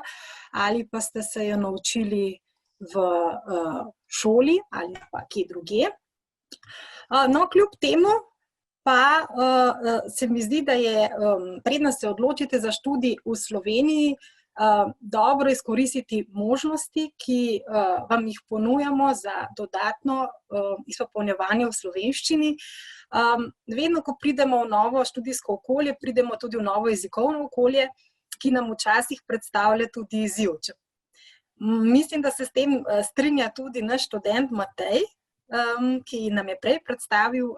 Speaker 7: ali pa ste se jo naučili v šoli ali pa kje drugje. No, kljub temu pa se mi zdi, da je, predno se odločite za študij v Sloveniji, dobro izkoristiti možnosti, ki vam jih ponujamo za dodatno izpopolnjevanje v slovenščini. Vedno, ko pridemo v novo študijsko okolje, pridemo tudi v novo jezikovno okolje, ki nam včasih predstavlja tudi izziv. Mislim, da se s tem strinja tudi naš študent Matej, ki nam je prej predstavil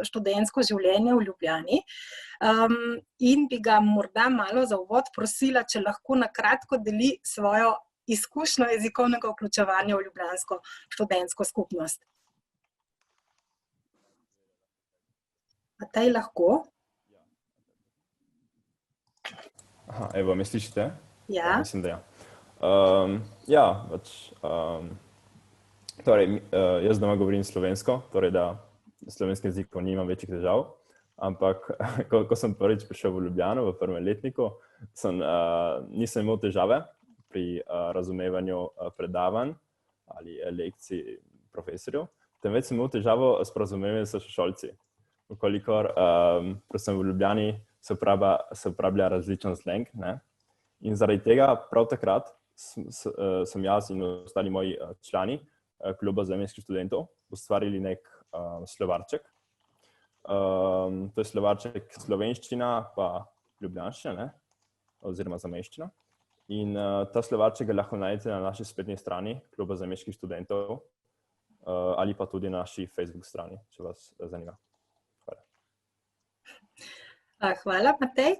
Speaker 7: študentsko življenje v Ljubljani. In bi ga morda malo za uvod prosila, če lahko na kratko deli svojo izkušnjo jezikovnega vključevanja v ljubljansko študentsko skupnost. Matej, lahko?
Speaker 6: Aha, evo, me slišite?
Speaker 7: Ja.
Speaker 6: Mislim, da ja. Torej, jaz doma govorim slovensko, torej da s slovenskim jezikom nimam večjih težav, ampak ko sem prvič prišel v Ljubljano v prvem letniku, nisem imel težave pri razumevanju predavanj ali lekcij profesorjev, temveč sem imel težavo s razumevanjem s sošolci. Vkolikor, predvsem v Ljubljani se uporablja različen slang, ne? In zaradi tega prav takrat sem jaz in ostali moji člani kluba zamejskih študentov ustvarili nek slovarček. To je slovarček slovenščina pa ljubljanščina, ne? Oziroma zamejščina. In ta slovarček lahko najdete na naši spletni strani kluba zamejskih študentov ali pa tudi na naši Facebook strani, če vas zanima.
Speaker 7: Hvala, Matej.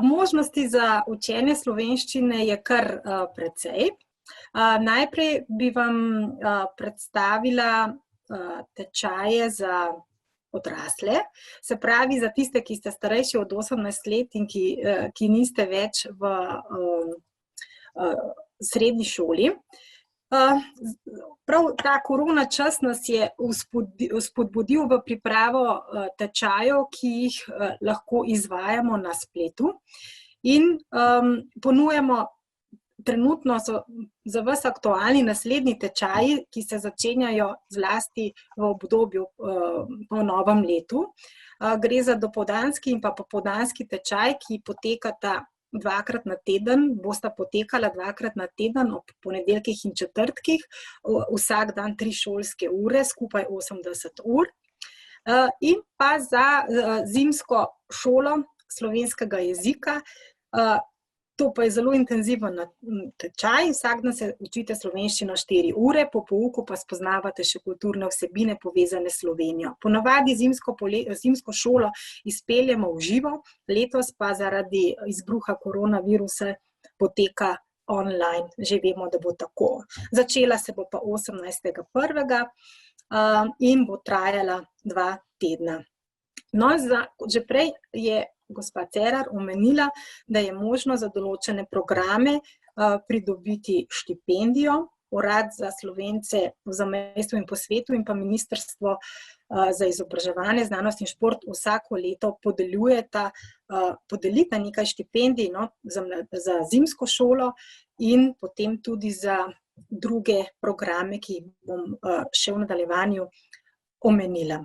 Speaker 7: Možnosti za učenje slovenščine je kar precej. Najprej bi vam predstavila tečaje za odrasle, se pravi za tiste, ki ste starejši od 18 let in ki niste več v srednji šoli. Prav ta korona čas nas je spodbudil v pripravo tečajev, ki jih lahko izvajamo na spletu in ponujamo, trenutno so za vas aktualni naslednji tečaji, ki se začenjajo zlasti v obdobju po novem letu. Gre za dopoldanski in pa popoldanski tečaj, ki potekata dvakrat na teden, bosta potekala dvakrat na teden ob ponedeljkih in četrtkih, vsak dan 3 šolske ure, skupaj 80 ur. In pa za zimsko šolo slovenskega jezika To pa je zelo intenziven tečaj, vsak dan se učite slovenščino 4 ure, po pouku pa spoznavate še kulturne vsebine povezane s Slovenijo. Ponavadi zimsko šolo izpeljemo v živo, letos pa zaradi izbruha koronavirusa poteka online, že vemo, da bo tako. Začela se bo pa 18.1. In bo trajala 2 tedna. No, že prej je gospa Cerar omenila, da je možno za določene programe pridobiti štipendijo. Urad za Slovence v zamejstvu in po svetu in pa Ministrstvo za izobraževanje, znanost in šport vsako leto podelita nekaj štipendij za zimsko šolo in potem tudi za druge programe, ki jih bom še v nadaljevanju omenila.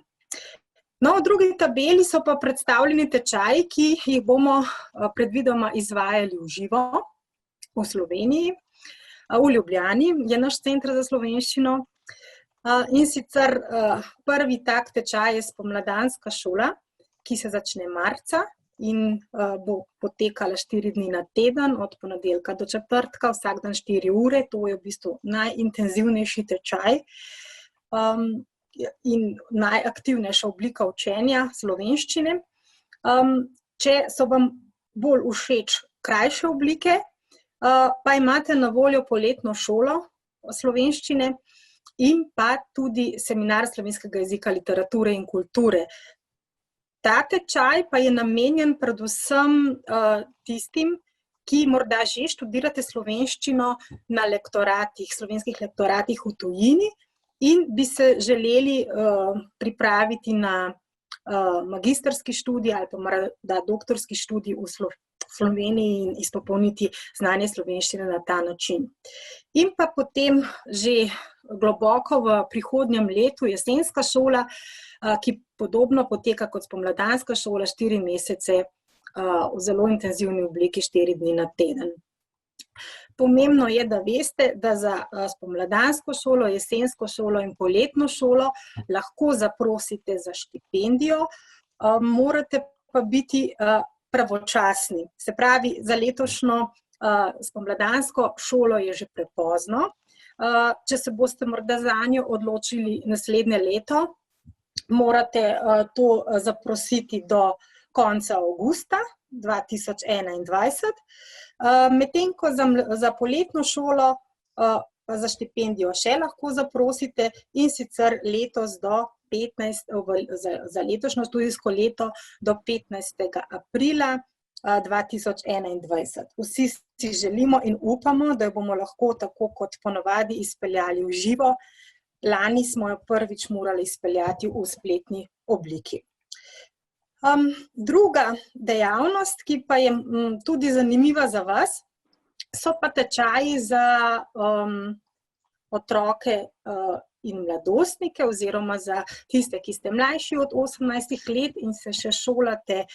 Speaker 7: No, v drugi tabeli so pa predstavljeni tečaji, ki jih bomo predvidoma izvajali v živo v Sloveniji. V Ljubljani je naš center za slovenščino in sicer prvi tak tečaj je spomladanska šola, ki se začne marca in bo potekala 4 dni na teden, od ponedeljka do četrtka, vsak dan 4 ure, to je v bistvu najintenzivnejši tečaj in najaktivnejša oblika učenja slovenščine. Če so vam bolj všeč krajše oblike, pa imate na voljo poletno šolo slovenščine in pa tudi seminar slovenskega jezika, literature in kulture. Ta tečaj pa je namenjen predvsem tistim, ki morda že študirate slovenščino na lektoratih, slovenskih lektoratih v tujini in bi se želeli pripraviti na magistrski študij ali pa morda doktorski študij v Sloveniji in izpopolniti znanje slovenščine na ta način. In pa potem že globoko v prihodnjem letu jesenska šola, ki podobno poteka kot spomladanska šola, 4 mesece v zelo intenzivni obliki 4 dni na teden. Pomembno je, da veste, da za spomladansko šolo, jesensko šolo in poletno šolo lahko zaprosite za štipendijo, morate pa biti pravočasni. Se pravi, za letošnjo spomladansko šolo je že prepozno. Če se boste morda zanjo odločili naslednje leto, morate to zaprositi do konca avgusta 2021. Medtem ko za poletno šolo za štipendijo še lahko zaprosite in sicer letos za letošnjo študijsko leto do 15. aprila 2021. Vsi si želimo in upamo, da jo bomo lahko tako kot ponavadi izpeljali v živo. Lani smo jo prvič morali izpeljati v spletni obliki. Druga dejavnost, ki pa je tudi zanimiva za vas, so pa tečaji za otroke in mladostnike oziroma za tiste, ki ste mlajši od 18 let in se še šolate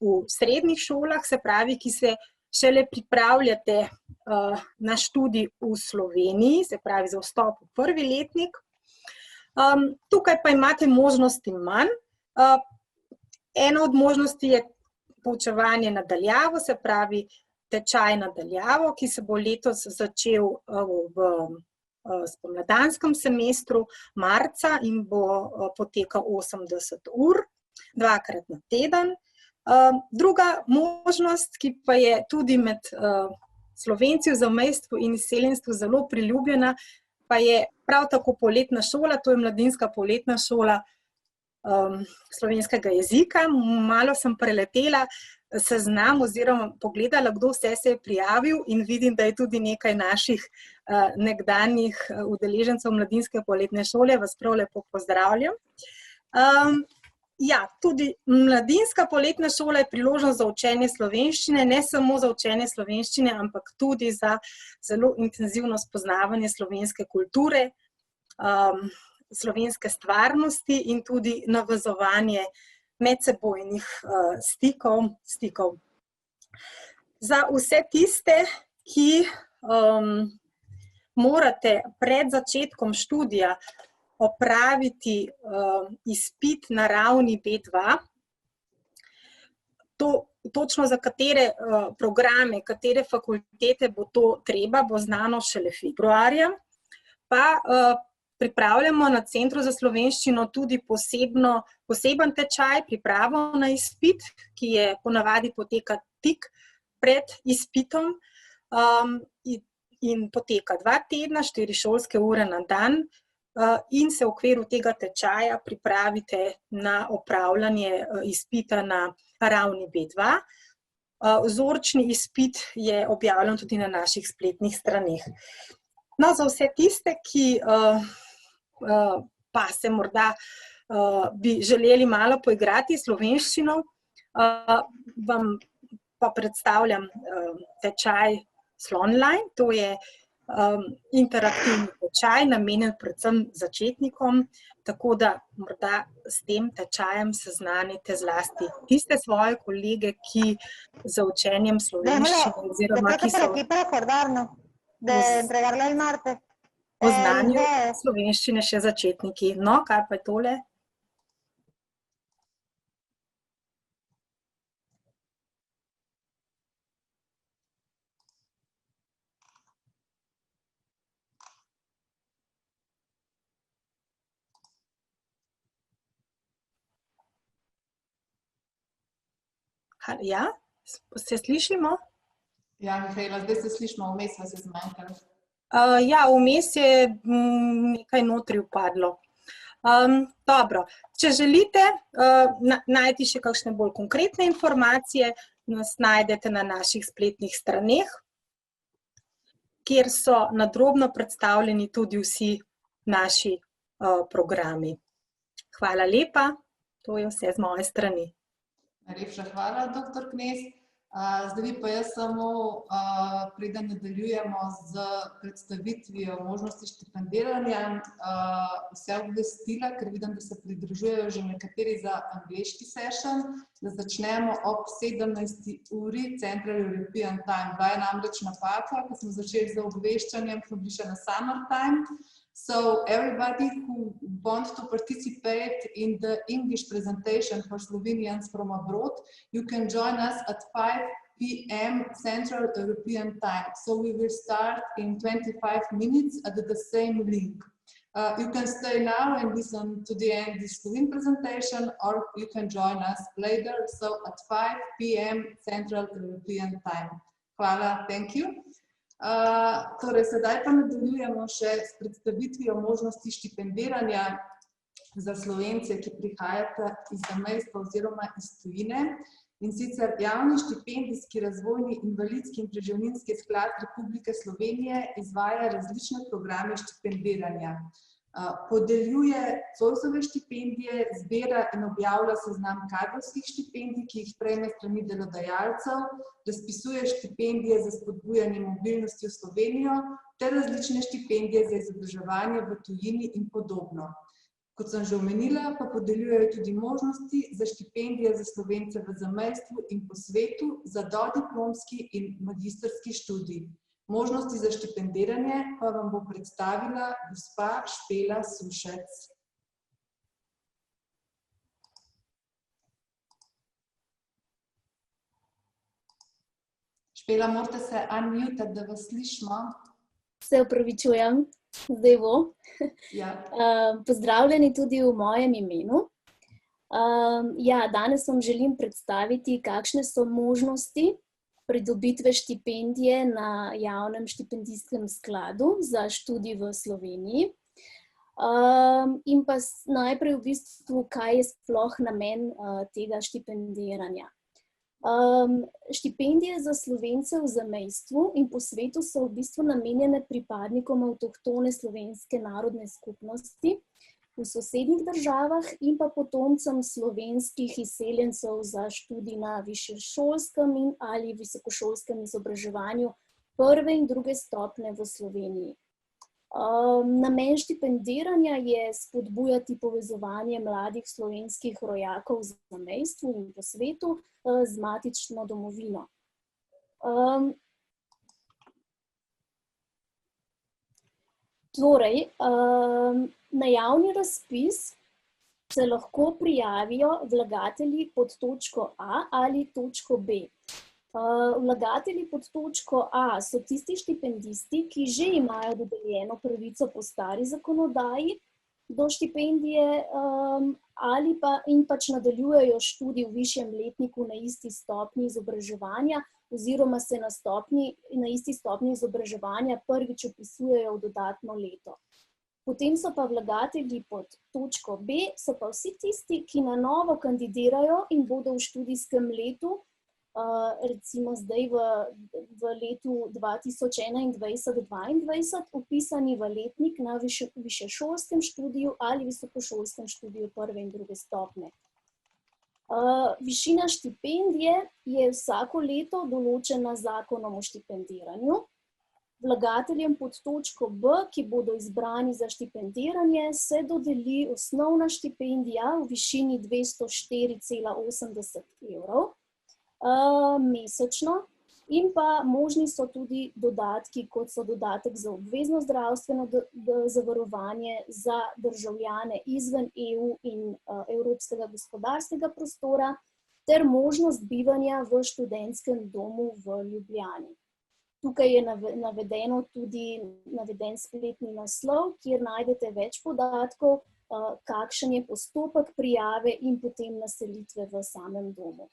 Speaker 7: v srednjih šolah, se pravi, ki se šele pripravljate na študij v Sloveniji, se pravi za vstop v prvi letnik. Tukaj pa imate možnosti manj. Ena od možnosti je poučevanje na daljavo, se pravi tečaj na daljavo, ki se bo letos začel v spomladanskem semestru marca in bo potekal 80 ur, 2-krat na teden. Druga možnost, ki pa je tudi med Slovenci v zamejstvu in izseljenstvu zelo priljubljena, pa je prav tako poletna šola, to je mladinska poletna šola slovenskega jezika. Malo sem preletela seznam oziroma pogledala, kdo vse se je prijavil in vidim, da je tudi nekaj naših nekdanjih udeležencev mladinske poletne šole. Vas prav lepo pozdravljam. Ja, tudi mladinska poletna šola je priložnost za učenje slovenščine, ne samo za učenje slovenščine, ampak tudi za zelo intenzivno spoznavanje slovenske kulture, slovenske stvarnosti in tudi navezovanje medsebojnih stikov. Za vse tiste, ki morate pred začetkom študija opraviti izpit na ravni B2, to točno za katere programe, katere fakultete bo to treba, bo znano šele februarja. Pa pripravljamo na Centru za slovenščino tudi poseben tečaj, pripravo na izpit, ki je ponavadi poteka tik pred izpitom in poteka 2 tedna, 4 šolske ure na dan in se v okviru tega tečaja pripravite na opravljanje izpita na ravni B2. Vzorčni izpit je objavljen tudi na naših spletnih straneh. No, za vse tiste, ki pa se morda bi želeli malo poigrati slovenščino, vam pa predstavljam tečaj Slonline. To je interaktivni tečaj, namenjen predvsem začetnikom, tako da morda s tem tečajem seznanite zlasti tiste svoje kolege, ki za učenjem slovenščine oziroma ki so
Speaker 8: de entregarlo el martes.
Speaker 7: O znanju slovenščine še začetniki. No, kaj pa je tole? Ja, se slišimo?
Speaker 1: Ja, Mihaela, zdaj se slišimo, vmes vas je zmanjkalo.
Speaker 7: Ja, vmes je nekaj notri upadlo. Dobro, če želite najti še kakšne bolj konkretne informacije, nas najdete na naših spletnih straneh, kjer so nadrobno predstavljeni tudi vsi naši programi. Hvala lepa, to je vse z moje strani.
Speaker 1: Najlepša hvala, dr. Knez. Zdaj bi pa jaz samo, preden nadaljujemo z predstavitvijo možnosti štipendiranja, vse obvestila, ker vidim, da se pridružujejo že nekateri za angleški session, da začnemo ob 17. uri Central European Time. Bila je namreč napaka, ko smo začeli z obveščanjem, smo bili še na summer time. So everybody who wants to participate in the English presentation for Slovenians from abroad, you can join us at 5 p.m. Central European Time. So we will start in 25 minutes at the same link. You can stay now and listen to the end of the Slovene presentation, or you can join us later, so at 5 p.m. Central European Time. Hvala, thank you. Torej, sedaj pa nadaljujemo še s predstavitvijo možnosti štipendiranja za Slovence, ki prihajate iz zamejstva oziroma iz tujine. In sicer Javni štipendijski, razvojni, invalidski in preživninski sklad Republike Slovenije izvaja različne programe štipendiranja. Podeljuje Zoisove štipendije, zbira in objavlja seznam kadrovskih štipendij, ki jih prejme strani delodajalcev, razpisuje štipendije za spodbujanje mobilnosti v Slovenijo ter različne štipendije za izobraževanje v tujini in podobno. Kot sem že omenila, pa podeljujejo tudi možnosti za štipendije za Slovence v zamejstvu in po svetu za dodiplomski in magistrski študij. Možnosti za štipendiranje pa vam bo predstavila gospa Špela Sušec. Špela, morate se unmutati, da vas slišimo.
Speaker 9: Se opravičujem, zdaj bo.
Speaker 1: Ja.
Speaker 9: Pozdravljeni tudi v mojem imenu. Danes vam želim predstaviti, kakšne so možnosti pridobitve štipendije na Javnem štipendijskem skladu za študij v Sloveniji. In pa najprej v bistvu, kaj je sploh namen tega štipendiranja. Štipendije za Slovence v zamejstvu in po svetu so v bistvu namenjene pripadnikom avtohtone slovenske narodne skupnosti v sosednjih državah in pa potomcem slovenskih izseljencev za študij na višješolskem in ali visokošolskem izobraževanju prve in druge stopnje v Sloveniji. Namen štipendiranja je spodbujati povezovanje mladih slovenskih rojakov v zamejstvu in po svetu z matično domovino. Torej, na javni razpis se lahko prijavijo vlagatelji pod točko A ali točko B. Vlagatelji pod točko A so tisti štipendisti, ki že imajo dodeljeno pravico po stari zakonodaji do štipendije ali pa in pač nadaljujejo študij v višjem letniku na isti stopnji izobraževanja oziroma se na isti stopnji izobraževanja prvič vpisujejo v dodatno leto. Potem so pa vlagatelji pod točko B, so pa vsi tisti, ki na novo kandidirajo in bodo v študijskem letu, recimo zdaj v letu 2021-2022, vpisani v letnik na višješolskem študiju ali visokošolskem študiju prve in druge stopnje. Višina štipendije je vsako leto določena z zakonom o štipendiranju. Vlagateljem pod točko B, ki bodo izbrani za štipendiranje, se dodeli osnovna štipendija v višini 204,80 evrov mesečno in pa možni so tudi dodatki, kot so dodatek za obvezno zdravstveno zavarovanje za državljane izven EU in Evropskega gospodarskega prostora ter možnost bivanja v študentskem domu v Ljubljani. Tukaj je naveden spletni naslov, kjer najdete več podatkov, kakšen je postopek prijave in potem naselitve v samem domu.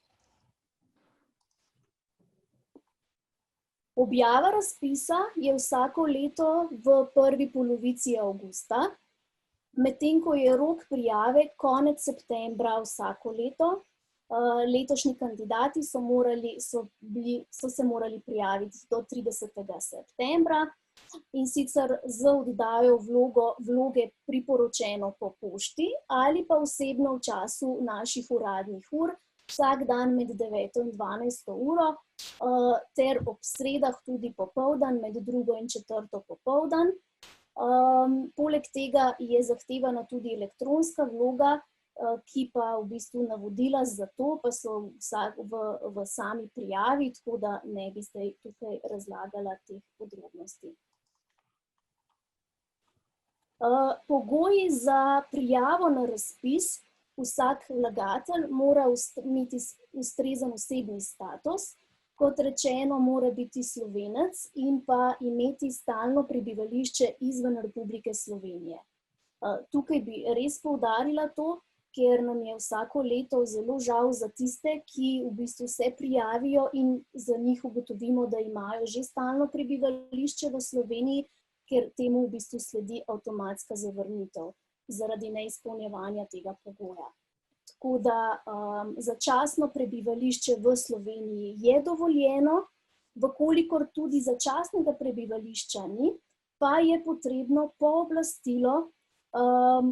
Speaker 9: Objava razpisa je vsako leto v prvi polovici avgusta, medtem ko je rok prijave konec septembra vsako leto. Letošnji kandidati so se morali prijaviti do 30. septembra in sicer z oddajo vloge priporočeno po pošti ali pa osebno v času naših uradnih ur, vsak dan med 9. in 12. uro, ter ob sredah tudi popoldan med 2. in 4. popoldan. Poleg tega je zahtevana tudi elektronska vloga, ki pa v bistvu navodila za to pa so v sami prijavi, tako da ne bi zdaj tukaj razlagala teh podrobnosti. Pogoji za prijavo na razpis: vsak vlagatelj mora imeti ustrezen osebni status, kot rečeno, mora biti Slovenec in pa imeti stalno prebivališče izven Republike Slovenije. Tukaj bi res poudarila to, ker nam je vsako leto zelo žal za tiste, ki v bistvu se prijavijo in za njih ugotovimo, da imajo že stalno prebivališče v Sloveniji, ker temu v bistvu sledi avtomatska zavrnitev zaradi neizpolnjevanja tega pogoja. Tako da začasno prebivališče v Sloveniji je dovoljeno, vkolikor tudi začasnega prebivališča ni, pa je potrebno pooblastilo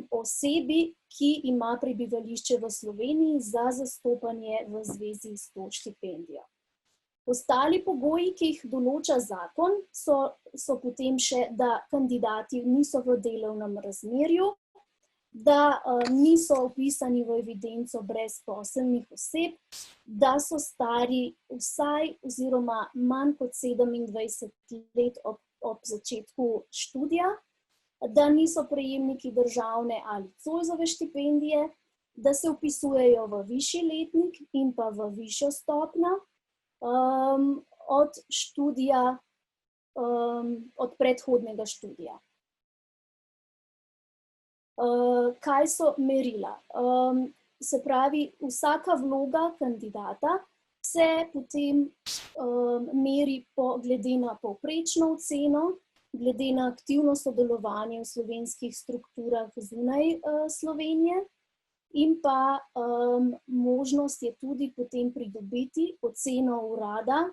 Speaker 9: osebi, ki ima prebivališče v Sloveniji za zastopanje v zvezi s to štipendijo. Ostali pogoji, ki jih določa zakon, so potem še, da kandidati niso v delovnem razmerju, da niso vpisani v evidenco brezposelnih oseb, da so stari vsaj oziroma manj kot 27 let ob začetku študija, da niso prejemniki državne ali Zoisove štipendije, da se vpisujejo v višji letnik in pa v višjo stopnjo od študija, od predhodnega študija. Kaj so merila? Se pravi, vsaka vloga kandidata se potem meri glede na povprečno oceno, glede na aktivno sodelovanje v slovenskih strukturah zunaj Slovenije in pa možnost je tudi potem pridobiti oceno urada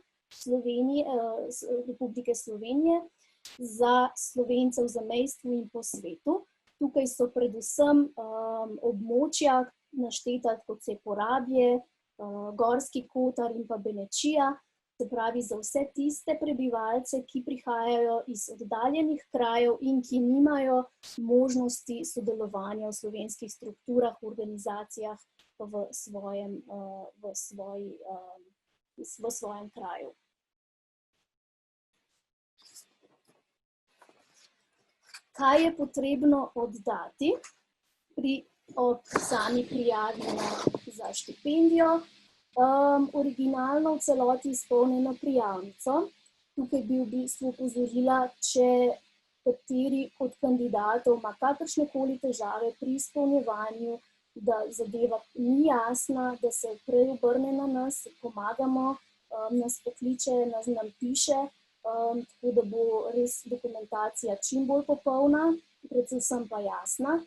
Speaker 9: Republike Slovenije za Slovence v zamejstvu in po svetu. Tukaj so predvsem območja našteta, kot se Porabje, Gorski Kotar in pa Benečija, se pravi za vse tiste prebivalce, ki prihajajo iz oddaljenih krajev in ki nimajo možnosti sodelovanja v slovenskih strukturah, organizacijah v svojem kraju. Kaj je potrebno oddati pri ob sami prijavi za štipendijo. Originalno v celoti izpolnjeno prijavnico. Tukaj bi v bistvu opozorila, če kateri od kandidatov ima kakršnekoli težave pri izpolnjevanju, da zadeva ni jasna, da se prej obrne na nas, pomagamo, nas pokliče, nam piše, tako da bo res dokumentacija čim bolj popolna, predvsem pa jasna.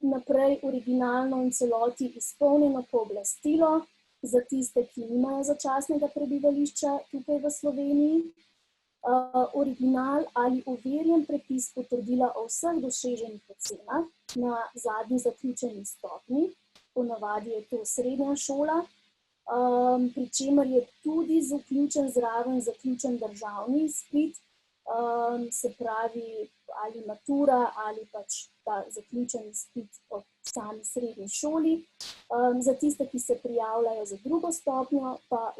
Speaker 9: Naprej originalno in celoti izpolnjeno pooblastilo za tiste, ki nimajo začasnega prebivališča tukaj v Sloveniji. Original ali overjen prepis potrdila o vseh doseženih ocenah na zadnji zaključeni stopnji, ponavadi je to srednja šola, pri čemer je tudi zaključen zraven zaključen državni izpit, se pravi ali matura ali pač ta zaključen izpit po sami srednji šoli. Za tiste, ki se prijavljajo za drugo stopnjo, pa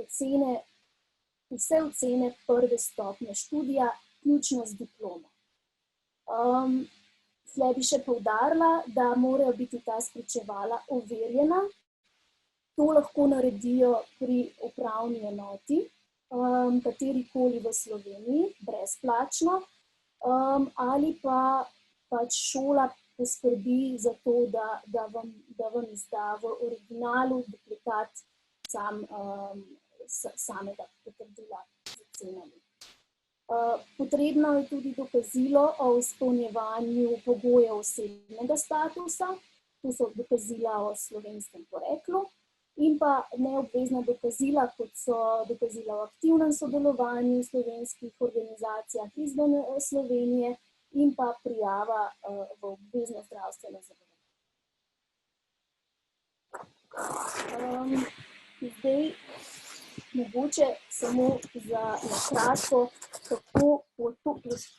Speaker 9: vse ocene prve stopnje študija, vključno z diplomo. Tle bi še poudarila, da morajo biti ta spričevala overjena. To lahko naredijo pri upravni enoti, katerikoli v Sloveniji, brezplačno, ali pa pač šola poskrbi za to, da vam izda v originalu duplikat samega potrdila z ocenami. Potrebno je tudi dokazilo o izpolnjevanju pogojev osebnega statusa, to so dokazila o slovenskem poreklu, in pa neobvezna dokazila, kot so dokazila o aktivnem sodelovanju v slovenskih organizacijah izven Slovenije in pa prijava v obvezno zdravstveno zavarovanje. Zdaj, mogoče samo za kratko, kako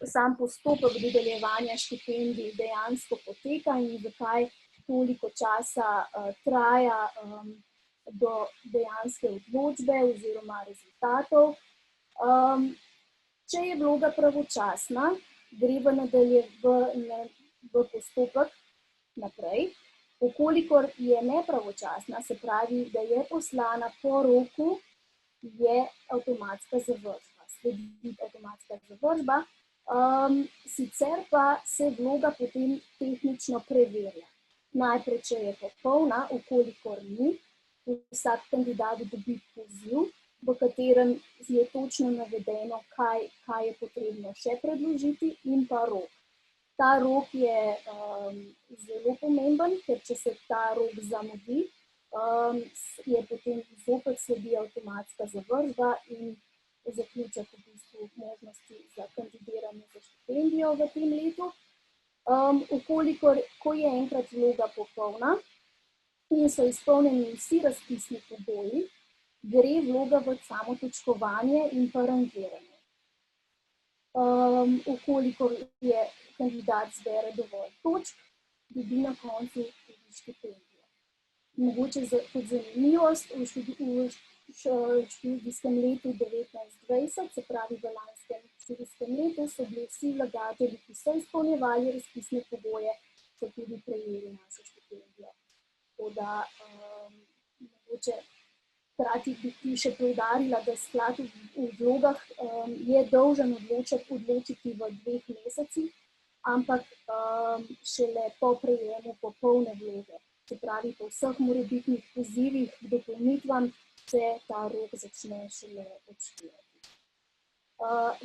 Speaker 9: sam postopek dodeljevanja štipendij dejansko poteka in zakaj toliko časa traja do dejanske odločbe oziroma rezultatov. Če je vloga pravočasna, gre v postopek naprej. Ukolikor je nepravočasna, se pravi, da je poslana po roku, je avtomatska zavržba. Sledi avtomatska zavržba, sicer pa se vloga potem tehnično preverja. Najprej, če je popolna, ukolikor ni, vsak kandidat dobi poziv, v katerem je točno navedeno, kaj je potrebno še predložiti in pa rok. Ta rok je zelo pomemben, ker če se ta rok zamudi, je potem zopet sledi avtomatska zavržba in zaključek v bistvu možnosti za kandidiranje za štipendijo v tem letu. Ko je enkrat vloga popolna in so izpolnjeni vsi razpisni pogoji, gre vloga v samotočkovanje in pa rangiranje. Ukolikor je kandidat zbere dovolj točk, dobi na koncu tudi štipendijo. Mogoče kot zanimivost, v študijskem letu 19-20, se pravi v lanskem študijskem letu, so bili vsi vlagatelji, ki so izpolnjevali razpisne pogoje, so tudi prejeli našo štipendijo. Tako da mogoče hkrati bi še poudarila, da sklad v vlogah je dolžan odločiti v 2 mesecih, ampak šele po prejemu popolne vloge. Se pravi, po vseh morebitnih pozivih k dopolnitvam se ta rok začne šele odštevati.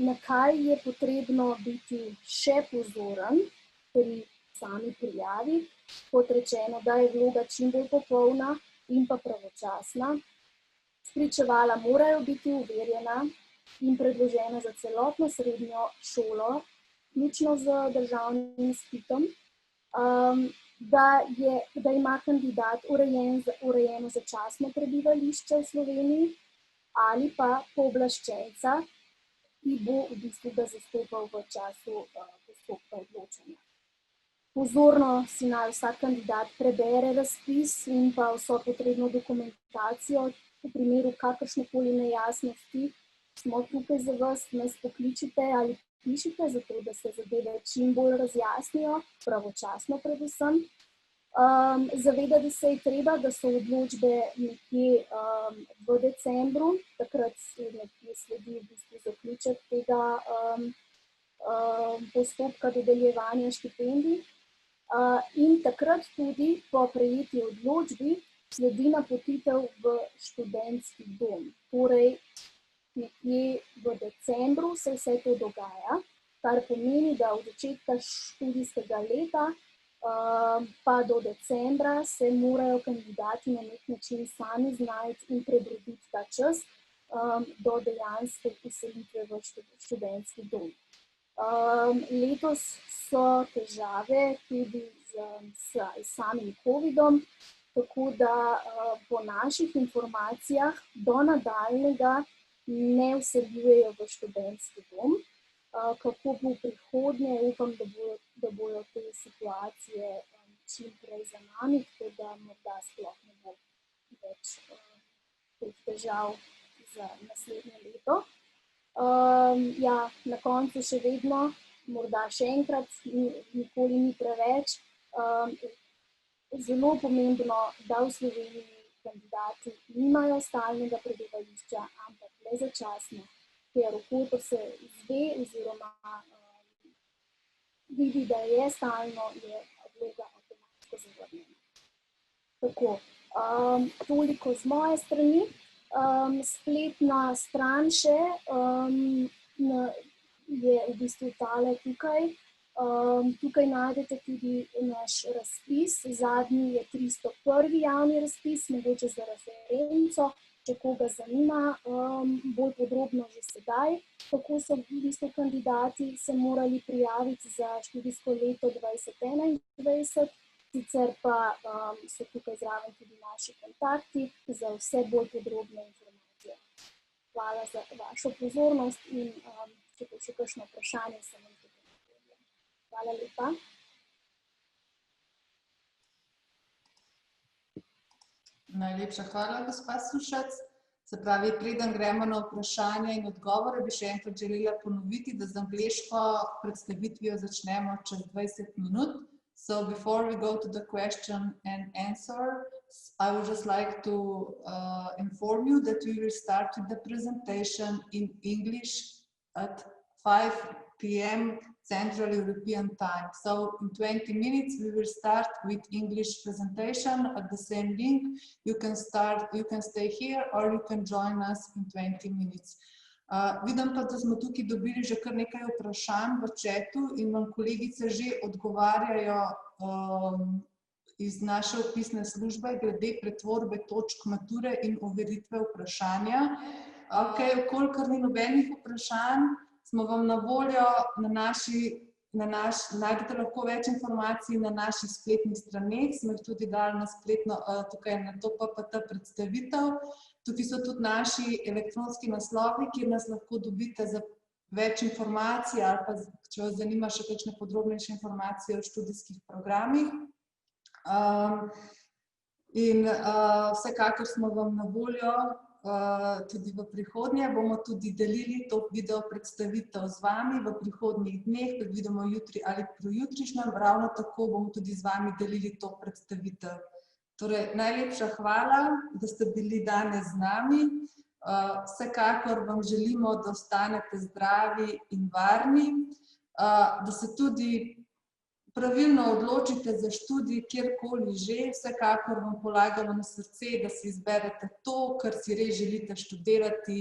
Speaker 9: Na kaj je potrebno biti še pozoren pri sami prijavi? Kot rečeno, da je vloga čim bolj popolna in pa pravočasna. Spričevala morajo biti overjena in predložena za celotno srednjo šolo, vključno z državnim izpitom, da ima kandidat urejeno začasno prebivališče v Sloveniji ali pa pooblaščenca, ki bo v bistvu ga zastopal v času postopka odločanja. Pozorno si naj vsak kandidat prebere razpis in pa vso potrebno dokumentacijo. V primeru kakršnekoli nejasnosti smo tukaj za vas, nas pokličite ali pišite, zato da se zadeve čim bolj razjasnijo, pravočasno predvsem. Zavedati se je treba, da so odločbe nekje v decembru, takrat nekje sledi v bistvu zaključek tega postopka dodeljevanja štipendij. In takrat tudi po prejeti odločbi sledi napotitev v študentski dom. Torej, nekje v decembru se vse to dogaja, kar pomeni, da od začetka študijskega leta pa do decembra se morajo kandidati na nek način sami znajti in prebroditi ta čas do dejanske vselitve v študentski dom. Letos so težave tudi s samim COVID-om, tako da po naših informacijah do nadaljnjega ne vseljujejo v študentski dom. Kako bo v prihodnje, upam, da bojo te situacije čim prej za nami, tako da morda sploh ne bo več teh težav za naslednje leto. Na koncu še vedno, morda še enkrat, nikoli ni preveč, zelo pomembno, da v Sloveniji kandidati nimajo stalnega prebivališča, ampak le začasno, ker okolikor se izve oziroma vidi, da je stalno, je vloga avtomatsko zavrnjena. Tako, toliko z moje strani. Spletna stran še je v bistvu tale tukaj. Tukaj najdete tudi naš razpis. Zadnji je 301. javni razpis, mogoče za referenco. Če koga zanima bolj podrobno že sedaj, kako so v bistvu kandidati se morali prijaviti za študijsko leto 2021, sicer pa so tukaj zraven tudi naši kontakti za vse bolj podrobne informacije. Hvala za vašo pozornost in če bo še kakšno vprašanje, sem vam tukaj naredila. Hvala lepa.
Speaker 1: Najlepša hvala, gospa Sušac. Se pravi, preden gremo na vprašanja in odgovore, bi še enkrat želela ponoviti, da z angleško predstavitvijo začnemo čez 20 minut. So before we go to the question and answer, I would just like to inform you that we will start with the presentation in English at 5 p.m. Central European Time. So in 20 minutes we will start with English presentation at the same link. You can stay here or you can join us in 20 minutes. Vidim pa, da smo tukaj dobili že kar nekaj vprašanj v chatu in vam kolegice že odgovarjajo iz naše opisne službe glede pretvorbe točk mature in overitve vprašanja. Kolikor ni nobenih vprašanj, smo vam na voljo najdete lahko več informacij na naših spletnih straneh, smo jih tudi dali na spletno, tukaj na to PPT predstavitev. Tukaj so tudi naši elektronski naslovi, kjer nas lahko dobite za več informacij ali pa, če vas zanima še kakšne podrobnejše informacije o študijskih programih. In vsekakor smo vam na voljo tudi v prihodnje. Bomo tudi delili to video predstavitev z vami v prihodnjih dneh, predvidoma jutri ali pojutrišnjem, ravno tako bomo tudi z vami delili to predstavitev. Torej, najlepša hvala, da ste bili danes z nami. Vsekakor vam želimo, da ostanete zdravi in varni, da se tudi pravilno odločite za študij, kjerkoli že, vsekakor vam polagamo na srce, da si izberete to, kar si res želite študirati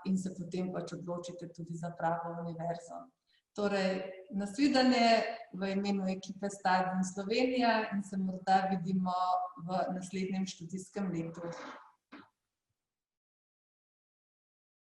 Speaker 1: in se potem pač odločite tudi za pravo univerzo. Torej, nasvidenje v imenu ekipe Stadion Slovenija in se morda vidimo v naslednjem študijskem letu.